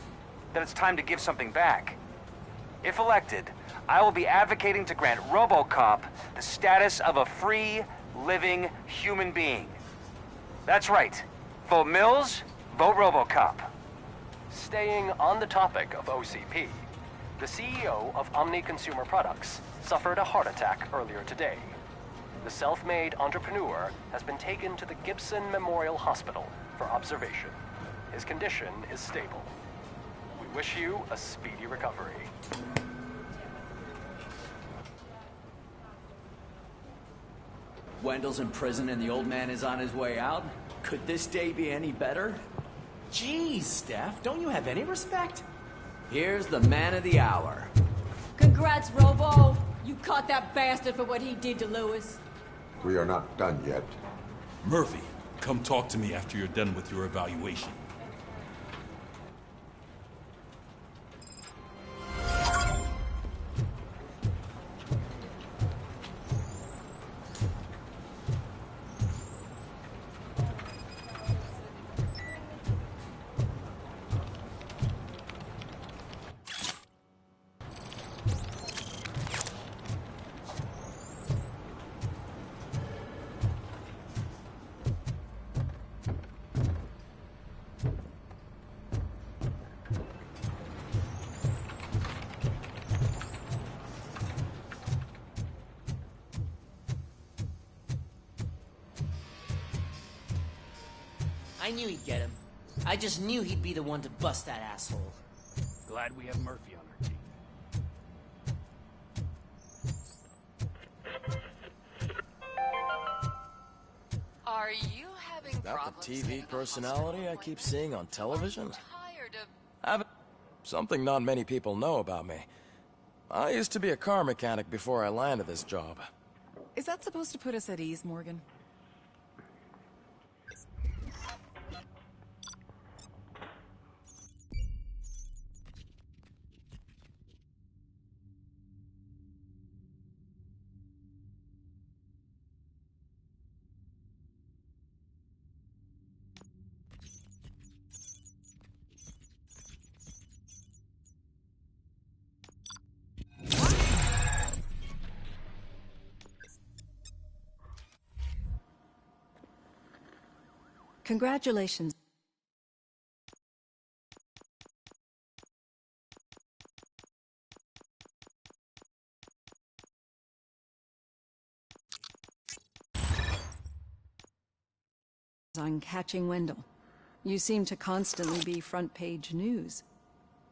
that it's time to give something back. If elected, I will be advocating to grant Robocop the status of a free, living human being. That's right. Vote Mills, vote Robocop. Staying on the topic of OCP, the CEO of Omni Consumer Products suffered a heart attack earlier today. The self-made entrepreneur has been taken to the Gibson Memorial Hospital for observation. His condition is stable. We wish you a speedy recovery. Wendell's in prison and the old man is on his way out? Could this day be any better? Jeez, Steph, don't you have any respect? Here's the man of the hour. Congrats, Robo. You caught that bastard for what he did to Lewis. We are not done yet. Murphy, come talk to me after you're done with your evaluation. I knew he'd get him. I just knew he'd be the one to bust that asshole. Glad we have Murphy on our team. Are you having That the TV personality I keep seeing on television? Something not many people know about me. I used to be a car mechanic before I landed this job. Is that supposed to put us at ease, Morgan? Congratulations. On catching Wendell. You seem to constantly be front-page news.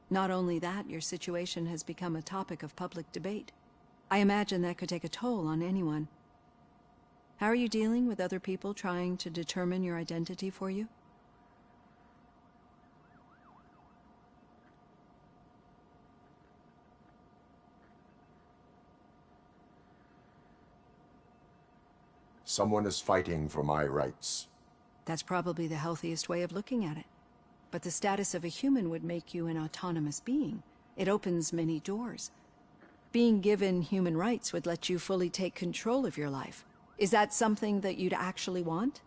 Not only that, your situation has become a topic of public debate. I imagine that could take a toll on anyone. How are you dealing with other people trying to determine your identity for you? Someone is fighting for my rights. That's probably the healthiest way of looking at it. But the status of a human would make you an autonomous being. It opens many doors. Being given human rights would let you fully take control of your life. Is that something that you'd actually want?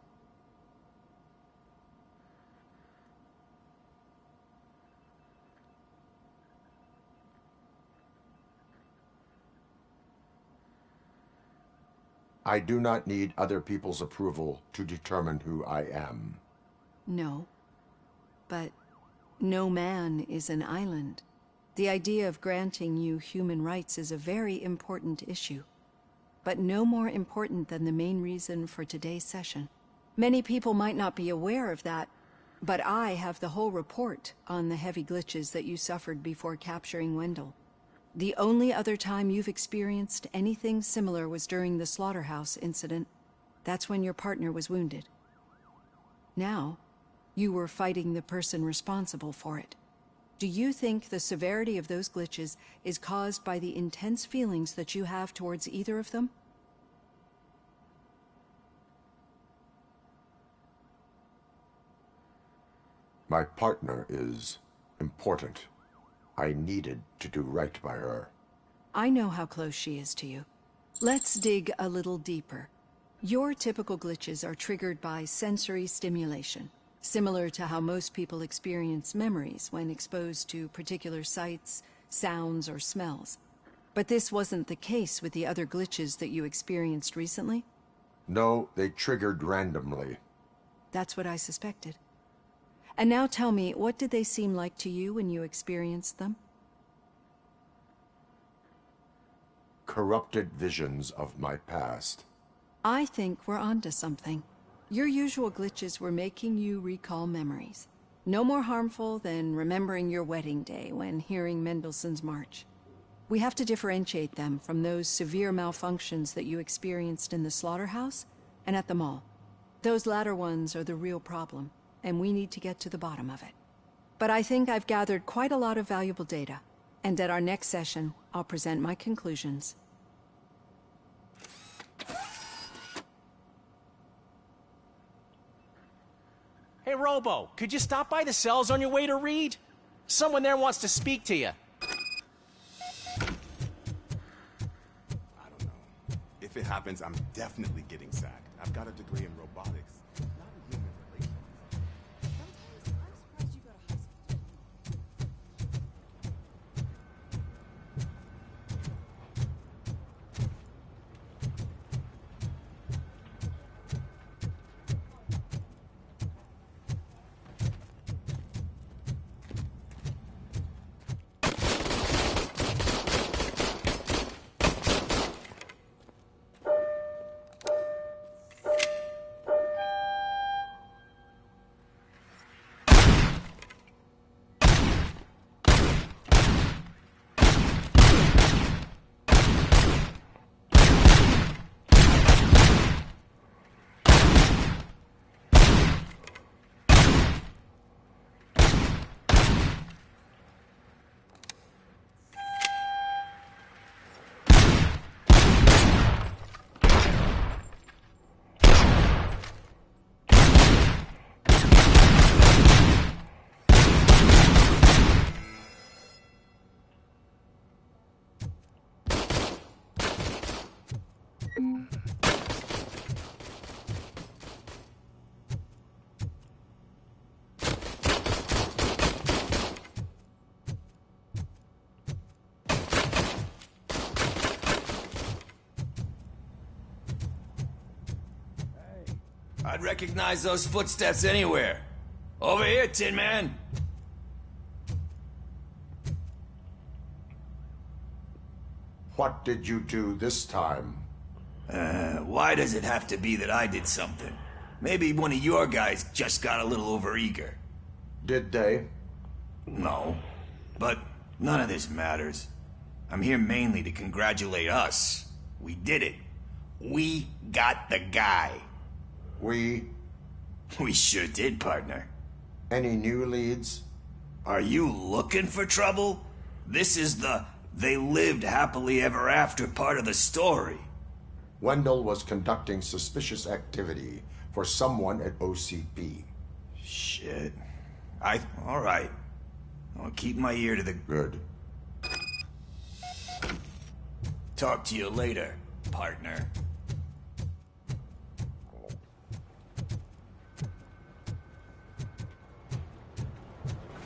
I do not need other people's approval to determine who I am. No. But no man is an island. The idea of granting you human rights is a very important issue. But no more important than the main reason for today's session. Many people might not be aware of that, but I have the whole report on the heavy glitches that you suffered before capturing Wendell. The only other time you've experienced anything similar was during the slaughterhouse incident. That's when your partner was wounded. Now, you were fighting the person responsible for it. Do you think the severity of those glitches is caused by the intense feelings that you have towards either of them? My partner is important. I needed to do right by her. I know how close she is to you. Let's dig a little deeper. Your typical glitches are triggered by sensory stimulation, similar to how most people experience memories when exposed to particular sights, sounds, or smells. But this wasn't the case with the other glitches that you experienced recently? No, they triggered randomly. That's what I suspected. And now tell me, what did they seem like to you when you experienced them? Corrupted visions of my past. I think we're onto something. Your usual glitches were making you recall memories. No more harmful than remembering your wedding day when hearing Mendelssohn's March. We have to differentiate them from those severe malfunctions that you experienced in the slaughterhouse and at the mall. Those latter ones are the real problem, and we need to get to the bottom of it. But I think I've gathered quite a lot of valuable data, and at our next session, I'll present my conclusions. Hey, Robo, could you stop by the cells on your way to read? Someone there wants to speak to you. I don't know. If it happens, I'm definitely getting sacked. I've got a degree in robotics. Not in human relations. Sometimes I'm surprised you go to high school. I'd recognize those footsteps anywhere. Over here, Tin Man. What did you do this time? Why does it have to be that I did something? Maybe one of your guys just got a little overeager. Did they? No. But none of this matters. I'm here mainly to congratulate us. We did it. We got the guy. We sure did, partner. Any new leads? Are you looking for trouble? This is the "they lived happily ever after" part of the story. Wendell was conducting suspicious activity for someone at OCP. Shit. All right. I'll keep my ear to the... Good. Talk to you later, partner.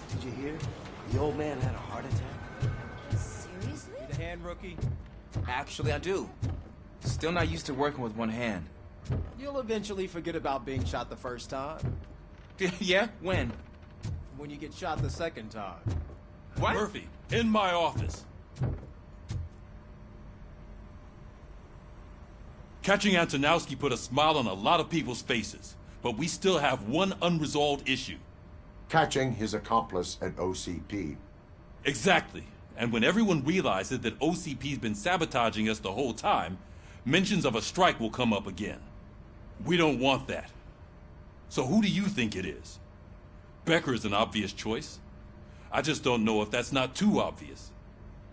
Did you hear? The old man had a heart attack. Seriously? Need a hand, rookie? Actually, I do. Still not used to working with one hand. You'll eventually forget about being shot the first time. Yeah? When? When you get shot the second time. What? Murphy, in my office. Catching Antonowski put a smile on a lot of people's faces, but we still have one unresolved issue. Catching his accomplice at OCP. Exactly. And when everyone realizes that OCP's been sabotaging us the whole time, mentions of a strike will come up again. We don't want that. So who do you think it is? Becker is an obvious choice. I just don't know if that's not too obvious.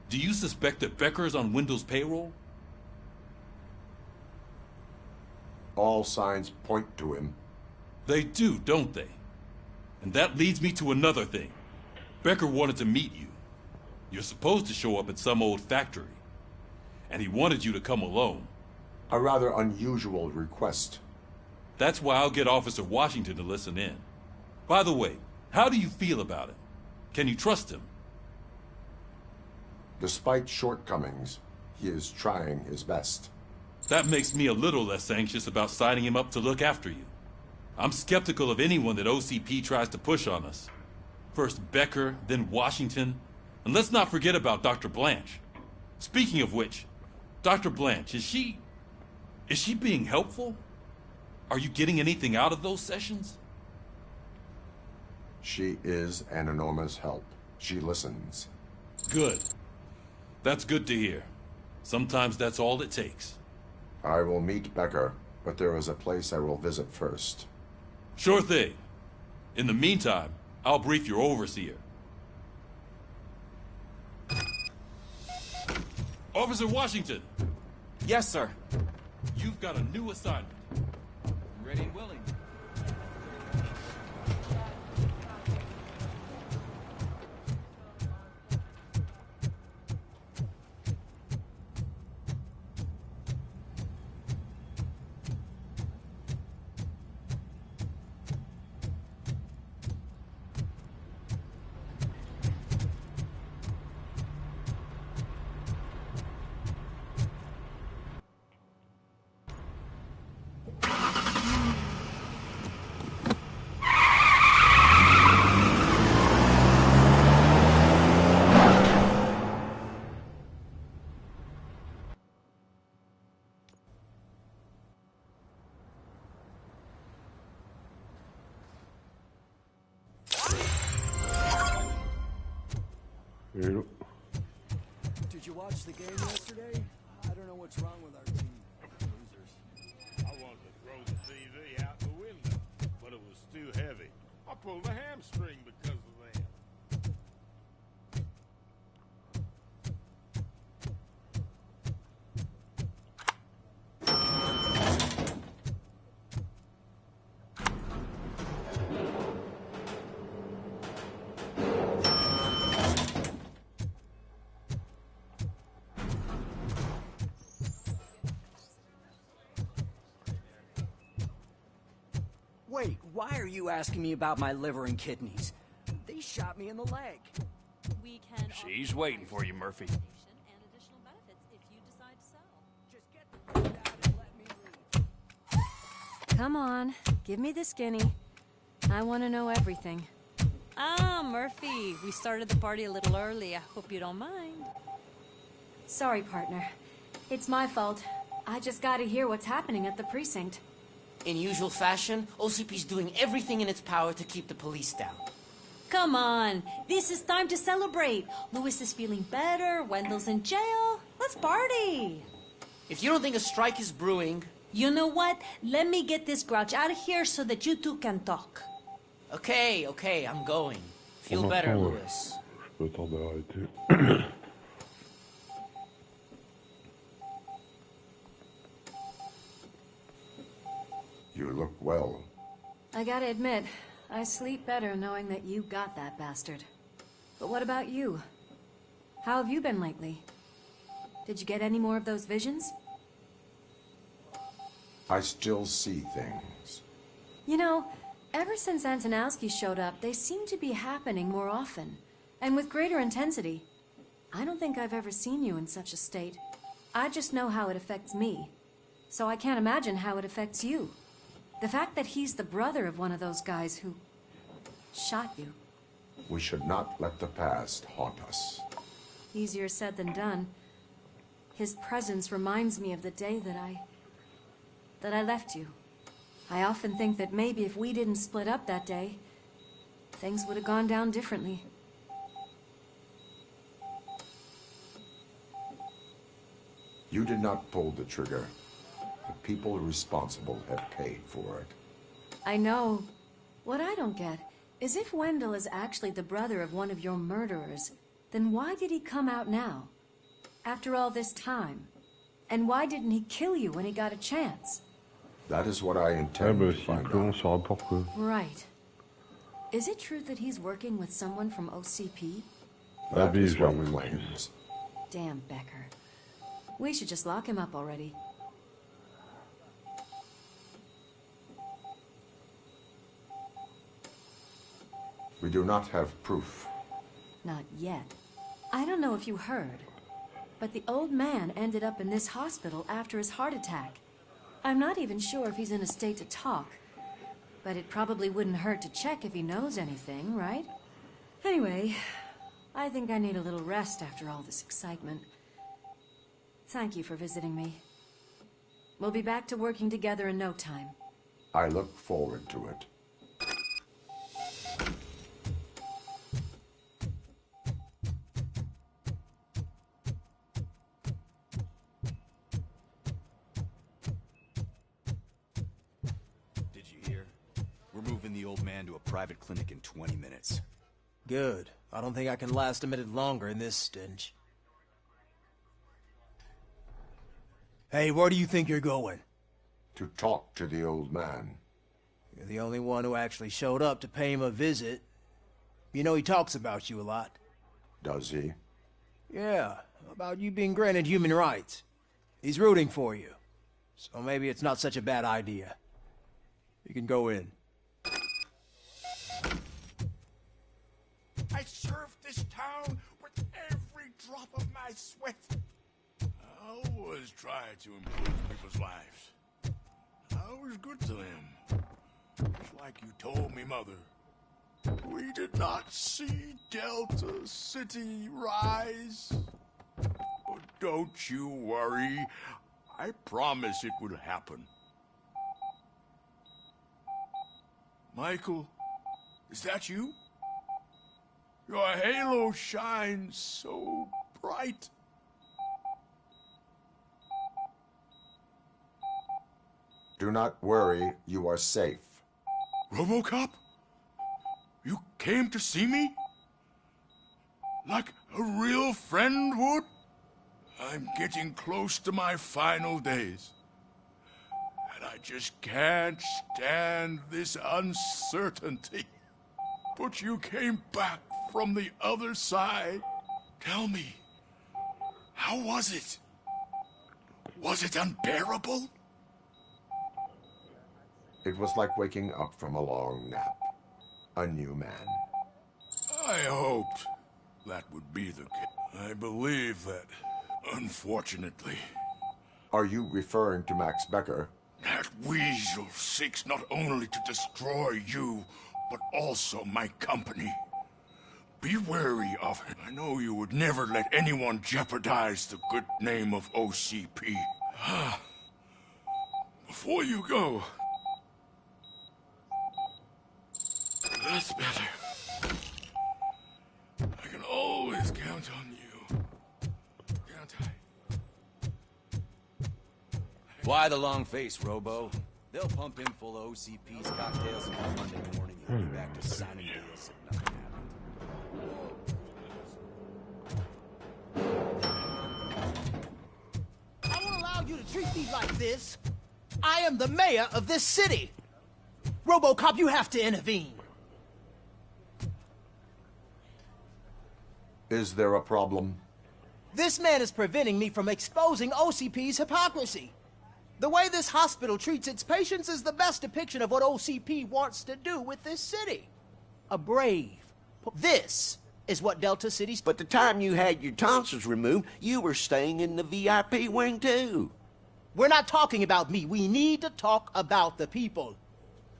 Do you suspect that Becker is on Wendell's payroll? All signs point to him. They do, don't they? And that leads me to another thing. Becker wanted to meet you. You're supposed to show up at some old factory. And he wanted you to come alone. A rather unusual request. That's why I'll get Officer Washington to listen in. By the way, how do you feel about it? Can you trust him? Despite shortcomings, he is trying his best. That makes me a little less anxious about signing him up to look after you. I'm skeptical of anyone that OCP tries to push on us. First Becker, then Washington, and let's not forget about Dr. Blanche. Speaking of which, Dr. Blanche, is she being helpful? Are you getting anything out of those sessions? She is an enormous help. She listens. Good. That's good to hear. Sometimes that's all it takes. I will meet Becker, but there is a place I will visit first. Sure thing. In the meantime, I'll brief your overseer. Officer Washington! Yes, sir. You've got a new assignment. Ready and willing. Did you watch the game yesterday? I don't know what's wrong with our team. Losers. I wanted to throw the TV out the window, but it was too heavy. I pulled a hamstring because of that. Wait, why are you asking me about my liver and kidneys? They shot me in the leg. We can. She's waiting for you, Murphy. And additional benefits if you decide to sell. Just get the fuck out and let me leave. Come on, give me the skinny. I want to know everything. Ah, Murphy, we started the party a little early. I hope you don't mind. Sorry, partner. It's my fault. I just gotta hear what's happening at the precinct. In usual fashion, OCP's doing everything in its power to keep the police down. Come on, this is time to celebrate. Louis is feeling better, Wendell's in jail. Let's party. If you don't think a strike is brewing... You know what? Let me get this grouch out of here so that you two can talk. Okay, I'm going. Feel better, Louis. Je peux tenter d'arrêter. You look well. I gotta admit, I sleep better knowing that you got that bastard. But what about you? How have you been lately? Did you get any more of those visions? I still see things. You know, ever since Antonowski showed up, they seem to be happening more often, and with greater intensity. I don't think I've ever seen you in such a state. I just know how it affects me, so I can't imagine how it affects you. The fact that he's the brother of one of those guys who shot you. We should not let the past haunt us. Easier said than done. His presence reminds me of the day that I left you. I often think that maybe if we didn't split up that day, things would have gone down differently. You did not pull the trigger. The people responsible have paid for it. I know. What I don't get is if Wendell is actually the brother of one of your murderers, then why did he come out now? After all this time? And why didn't he kill you when he got a chance? That is what I intend to find out. Right. Is it true that he's working with someone from OCP? That is what we claims. Damn Becker. We should just lock him up already. We do not have proof. Not yet. I don't know if you heard, but the old man ended up in this hospital after his heart attack. I'm not even sure if he's in a state to talk, but it probably wouldn't hurt to check if he knows anything, right? Anyway, I think I need a little rest after all this excitement. Thank you for visiting me. We'll be back to working together in no time. I look forward to it. Did you hear? We're moving the old man to a private clinic in 20 minutes. Good. I don't think I can last a minute longer in this stench. Hey, where do you think you're going? To talk to the old man. You're the only one who actually showed up to pay him a visit. You know he talks about you a lot. Does he? Yeah, about you being granted human rights. He's rooting for you. So maybe it's not such a bad idea. You can go in. I served this town with every drop of my sweat. I always tried to improve people's lives. I was good to them. Just like you told me, Mother. We did not see Delta City rise. But don't you worry. I promise it would happen. Michael, is that you? Your halo shines so bright. Do not worry, you are safe. Robocop? You came to see me? Like a real friend would? I'm getting close to my final days. And I just can't stand this uncertainty. But you came back from the other side. Tell me, how was it? Was it unbearable? It was like waking up from a long nap. A new man. I hoped that would be the case. I believe that, unfortunately. Are you referring to Max Becker? That weasel seeks not only to destroy you, but also my company. Be wary of him. I know you would never let anyone jeopardize the good name of OCP. Before you go... That's better. I can always count on you. Can't I? Why the long face, Robo? They'll pump him full of OCP's cocktails and by Monday morning you'll be back to signing deals and nothing happened. I won't allow you to treat me like this. I am the mayor of this city. Robocop, you have to intervene. Is there a problem? This man is preventing me from exposing OCP's hypocrisy. The way this hospital treats its patients is the best depiction of what OCP wants to do with this city. A brave. This is what Delta City's... But the time you had your tonsils removed, you were staying in the VIP wing too. We're not talking about me. We need to talk about the people.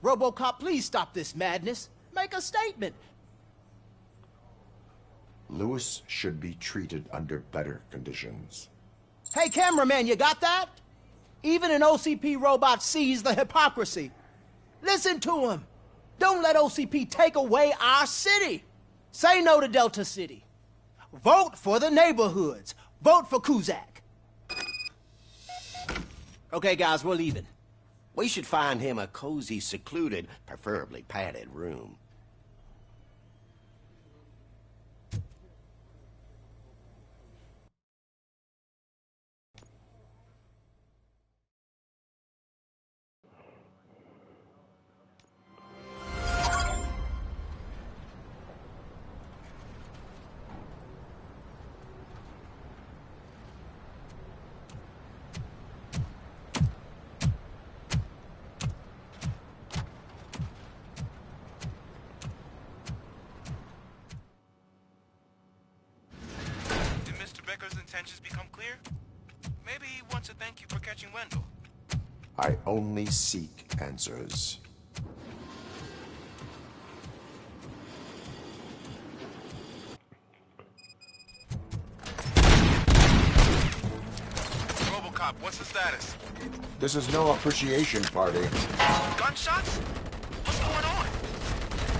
Robocop, please stop this madness. Make a statement. Lewis should be treated under better conditions. Hey, cameraman, you got that? Even an OCP robot sees the hypocrisy. Listen to him. Don't let OCP take away our city. Say no to Delta City. Vote for the neighborhoods. Vote for Kuzak. Okay, guys, we're leaving. We should find him a cozy, secluded, preferably padded room. Intentions become clear? Maybe he wants to thank you for catching Wendell. I only seek answers. Robocop, what's the status? This is no appreciation party. Gunshots? What's going on?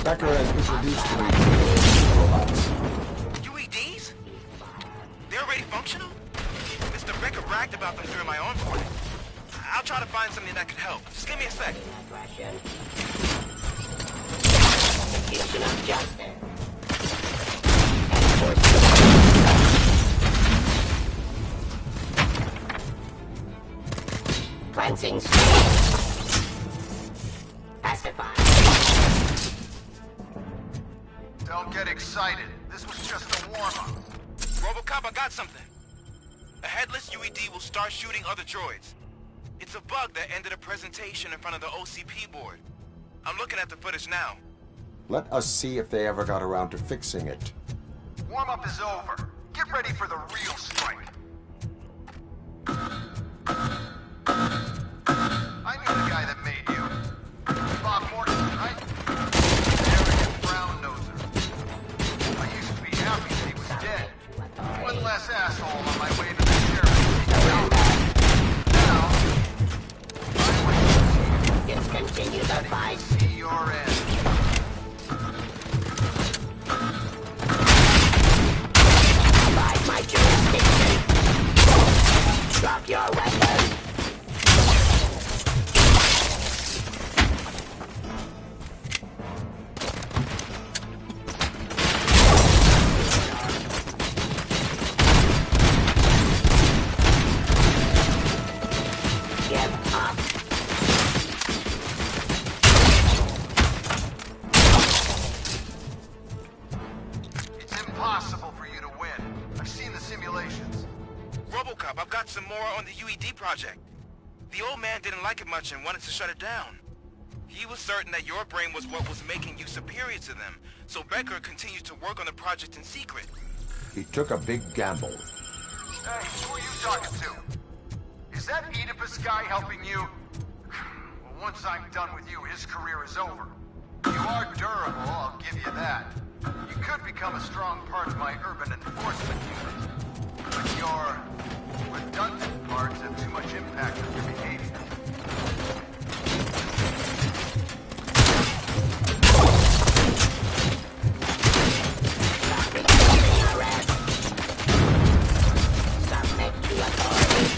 Becker has introduced me to robots. UEDs? They're already functional? Mr. Becker bragged about them during my onboarding. I'll try to find something that could help. Just give me a sec. Cleansing. Pacify. Don't get excited. This was just a warm-up. Robocop, I got something. A headless UED will start shooting other droids. It's a bug that ended a presentation in front of the OCP board. I'm looking at the footage now. Let us see if they ever got around to fixing it. Warm-up is over. Get ready for the real strike. I knew the guy that made you. Bob Morton, right? Arrogant brown noser. I used to be happy that he was dead. One less asshole on my way to the sheriff. Now, Just continue the fight. see your end. Abide my jurisdiction. Drop your weapon. Give up. It's impossible for you to win. I've seen the simulations. Robocop, I've got some more on the UED project. The old man didn't like it much and wanted to shut it down. He was certain that your brain was what was making you superior to them, so Becker continued to work on the project in secret. He took a big gamble. Hey, who are you talking to? Is that Oedipus guy helping you? once I'm done with you, his career is over. You are durable, I'll give you that. You could become a strong part of my urban enforcement unit. But your redundant parts have too much impact on your behavior. Submit to authority.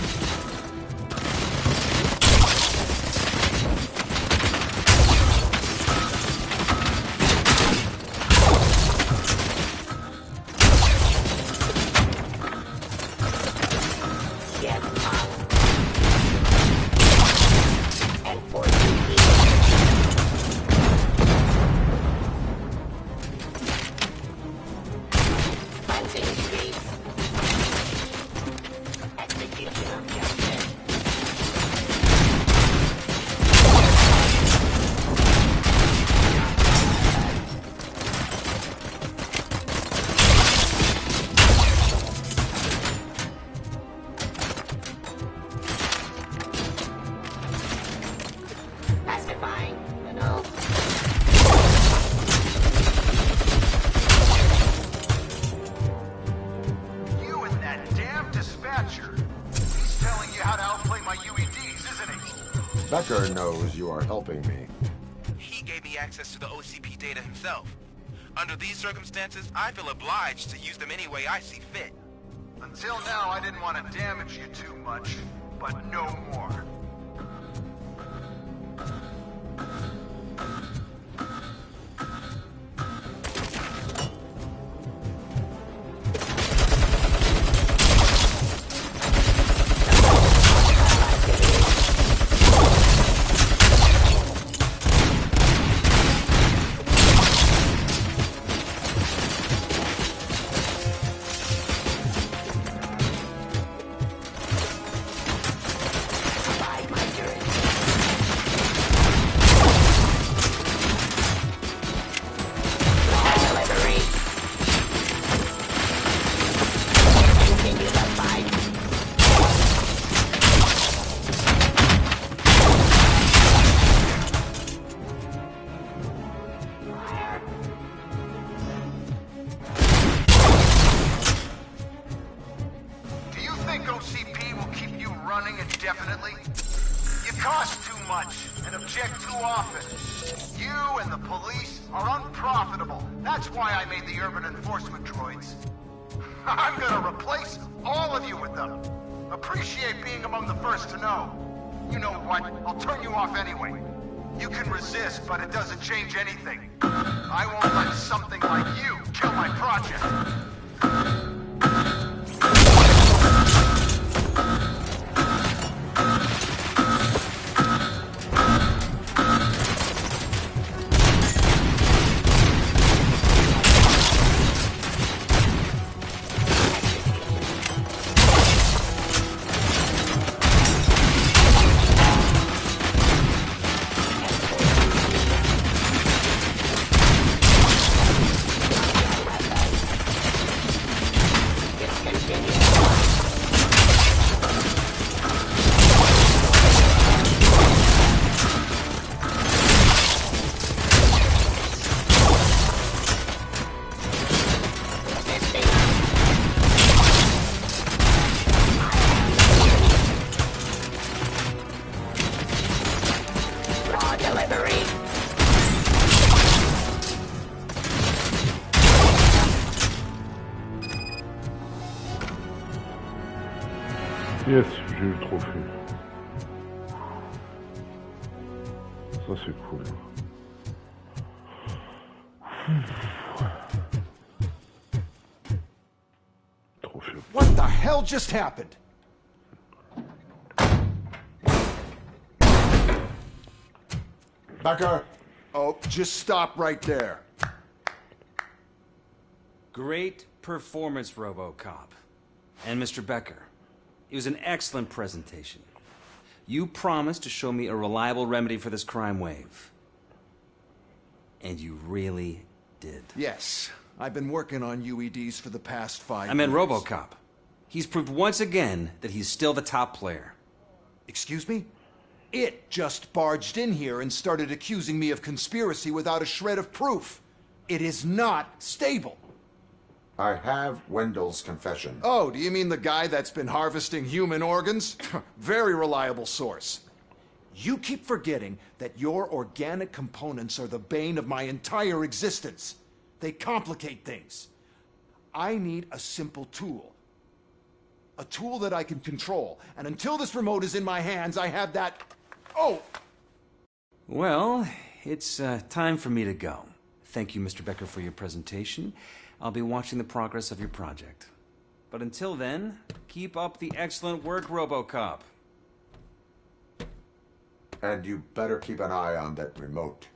Get up. Cleansing streets. Execution of justice. Pacifying, you know. You and that damn dispatcher. He's telling you how to outplay my UEDs, isn't he? Becker knows you are helping me. He gave me access to the OCP data himself. Under these circumstances, I feel obliged to use them any way I see fit. Until now, I didn't want to damage you too much, but no more. Abide my jurisdiction. Delivery. Continue the fight. Fire. Do you think OCP will keep you running indefinitely? You cost too much and object too often. You and the police are unprofitable. That's why I made the urban enforcement droids. I'm gonna replace all of you with them. Appreciate being among the first to know. You know what? I'll turn you off anyway. You can resist, but it doesn't change anything. I won't let something like you kill my project. Raw delivery. Yes, j'ai eu le trophée. Ça c'est cool. Trophée. What the hell just happened? Becker! Oh, just stop right there. Great performance, Robocop. And Mr. Becker. It was an excellent presentation. You promised to show me a reliable remedy for this crime wave. And you really did. Yes, I've been working on UEDs for the past 5 years. I meant Robocop. He's proved once again that he's still the top player. Excuse me? It just barged in here and started accusing me of conspiracy without a shred of proof. It is not stable. I have Wendell's confession. Oh, do you mean the guy that's been harvesting human organs? Very reliable source. You keep forgetting that your organic components are the bane of my entire existence. They complicate things. I need a simple tool. A tool that I can control. And until this remote is in my hands, I have that... Oh! Well, it's time for me to go. Thank you, Mr. Becker, for your presentation. I'll be watching the progress of your project. But until then, keep up the excellent work, Robocop. And you better keep an eye on that remote.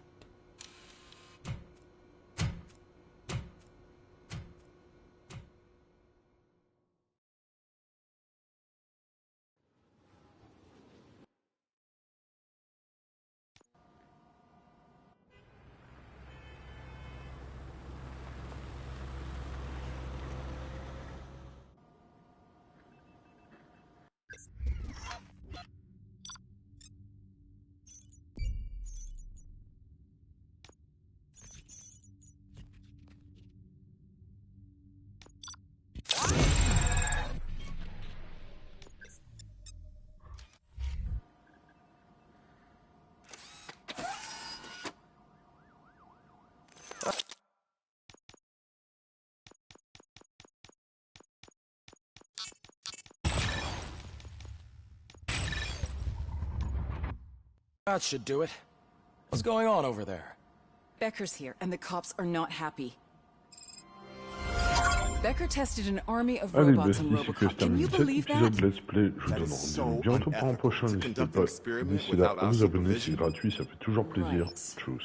That should do it. What's going on over there? Becker's here, and the cops are not happy. Becker tested an army of Allez, robots bah, on c'est que Robocop. je Can you termine cet believe épisode that? Let's Play. Je vous donne rendez-vous bientôt pour un prochain. N'hésitez pas, d'ici là, à vous abonner, c'est gratuit, ça fait toujours plaisir. Tchuss.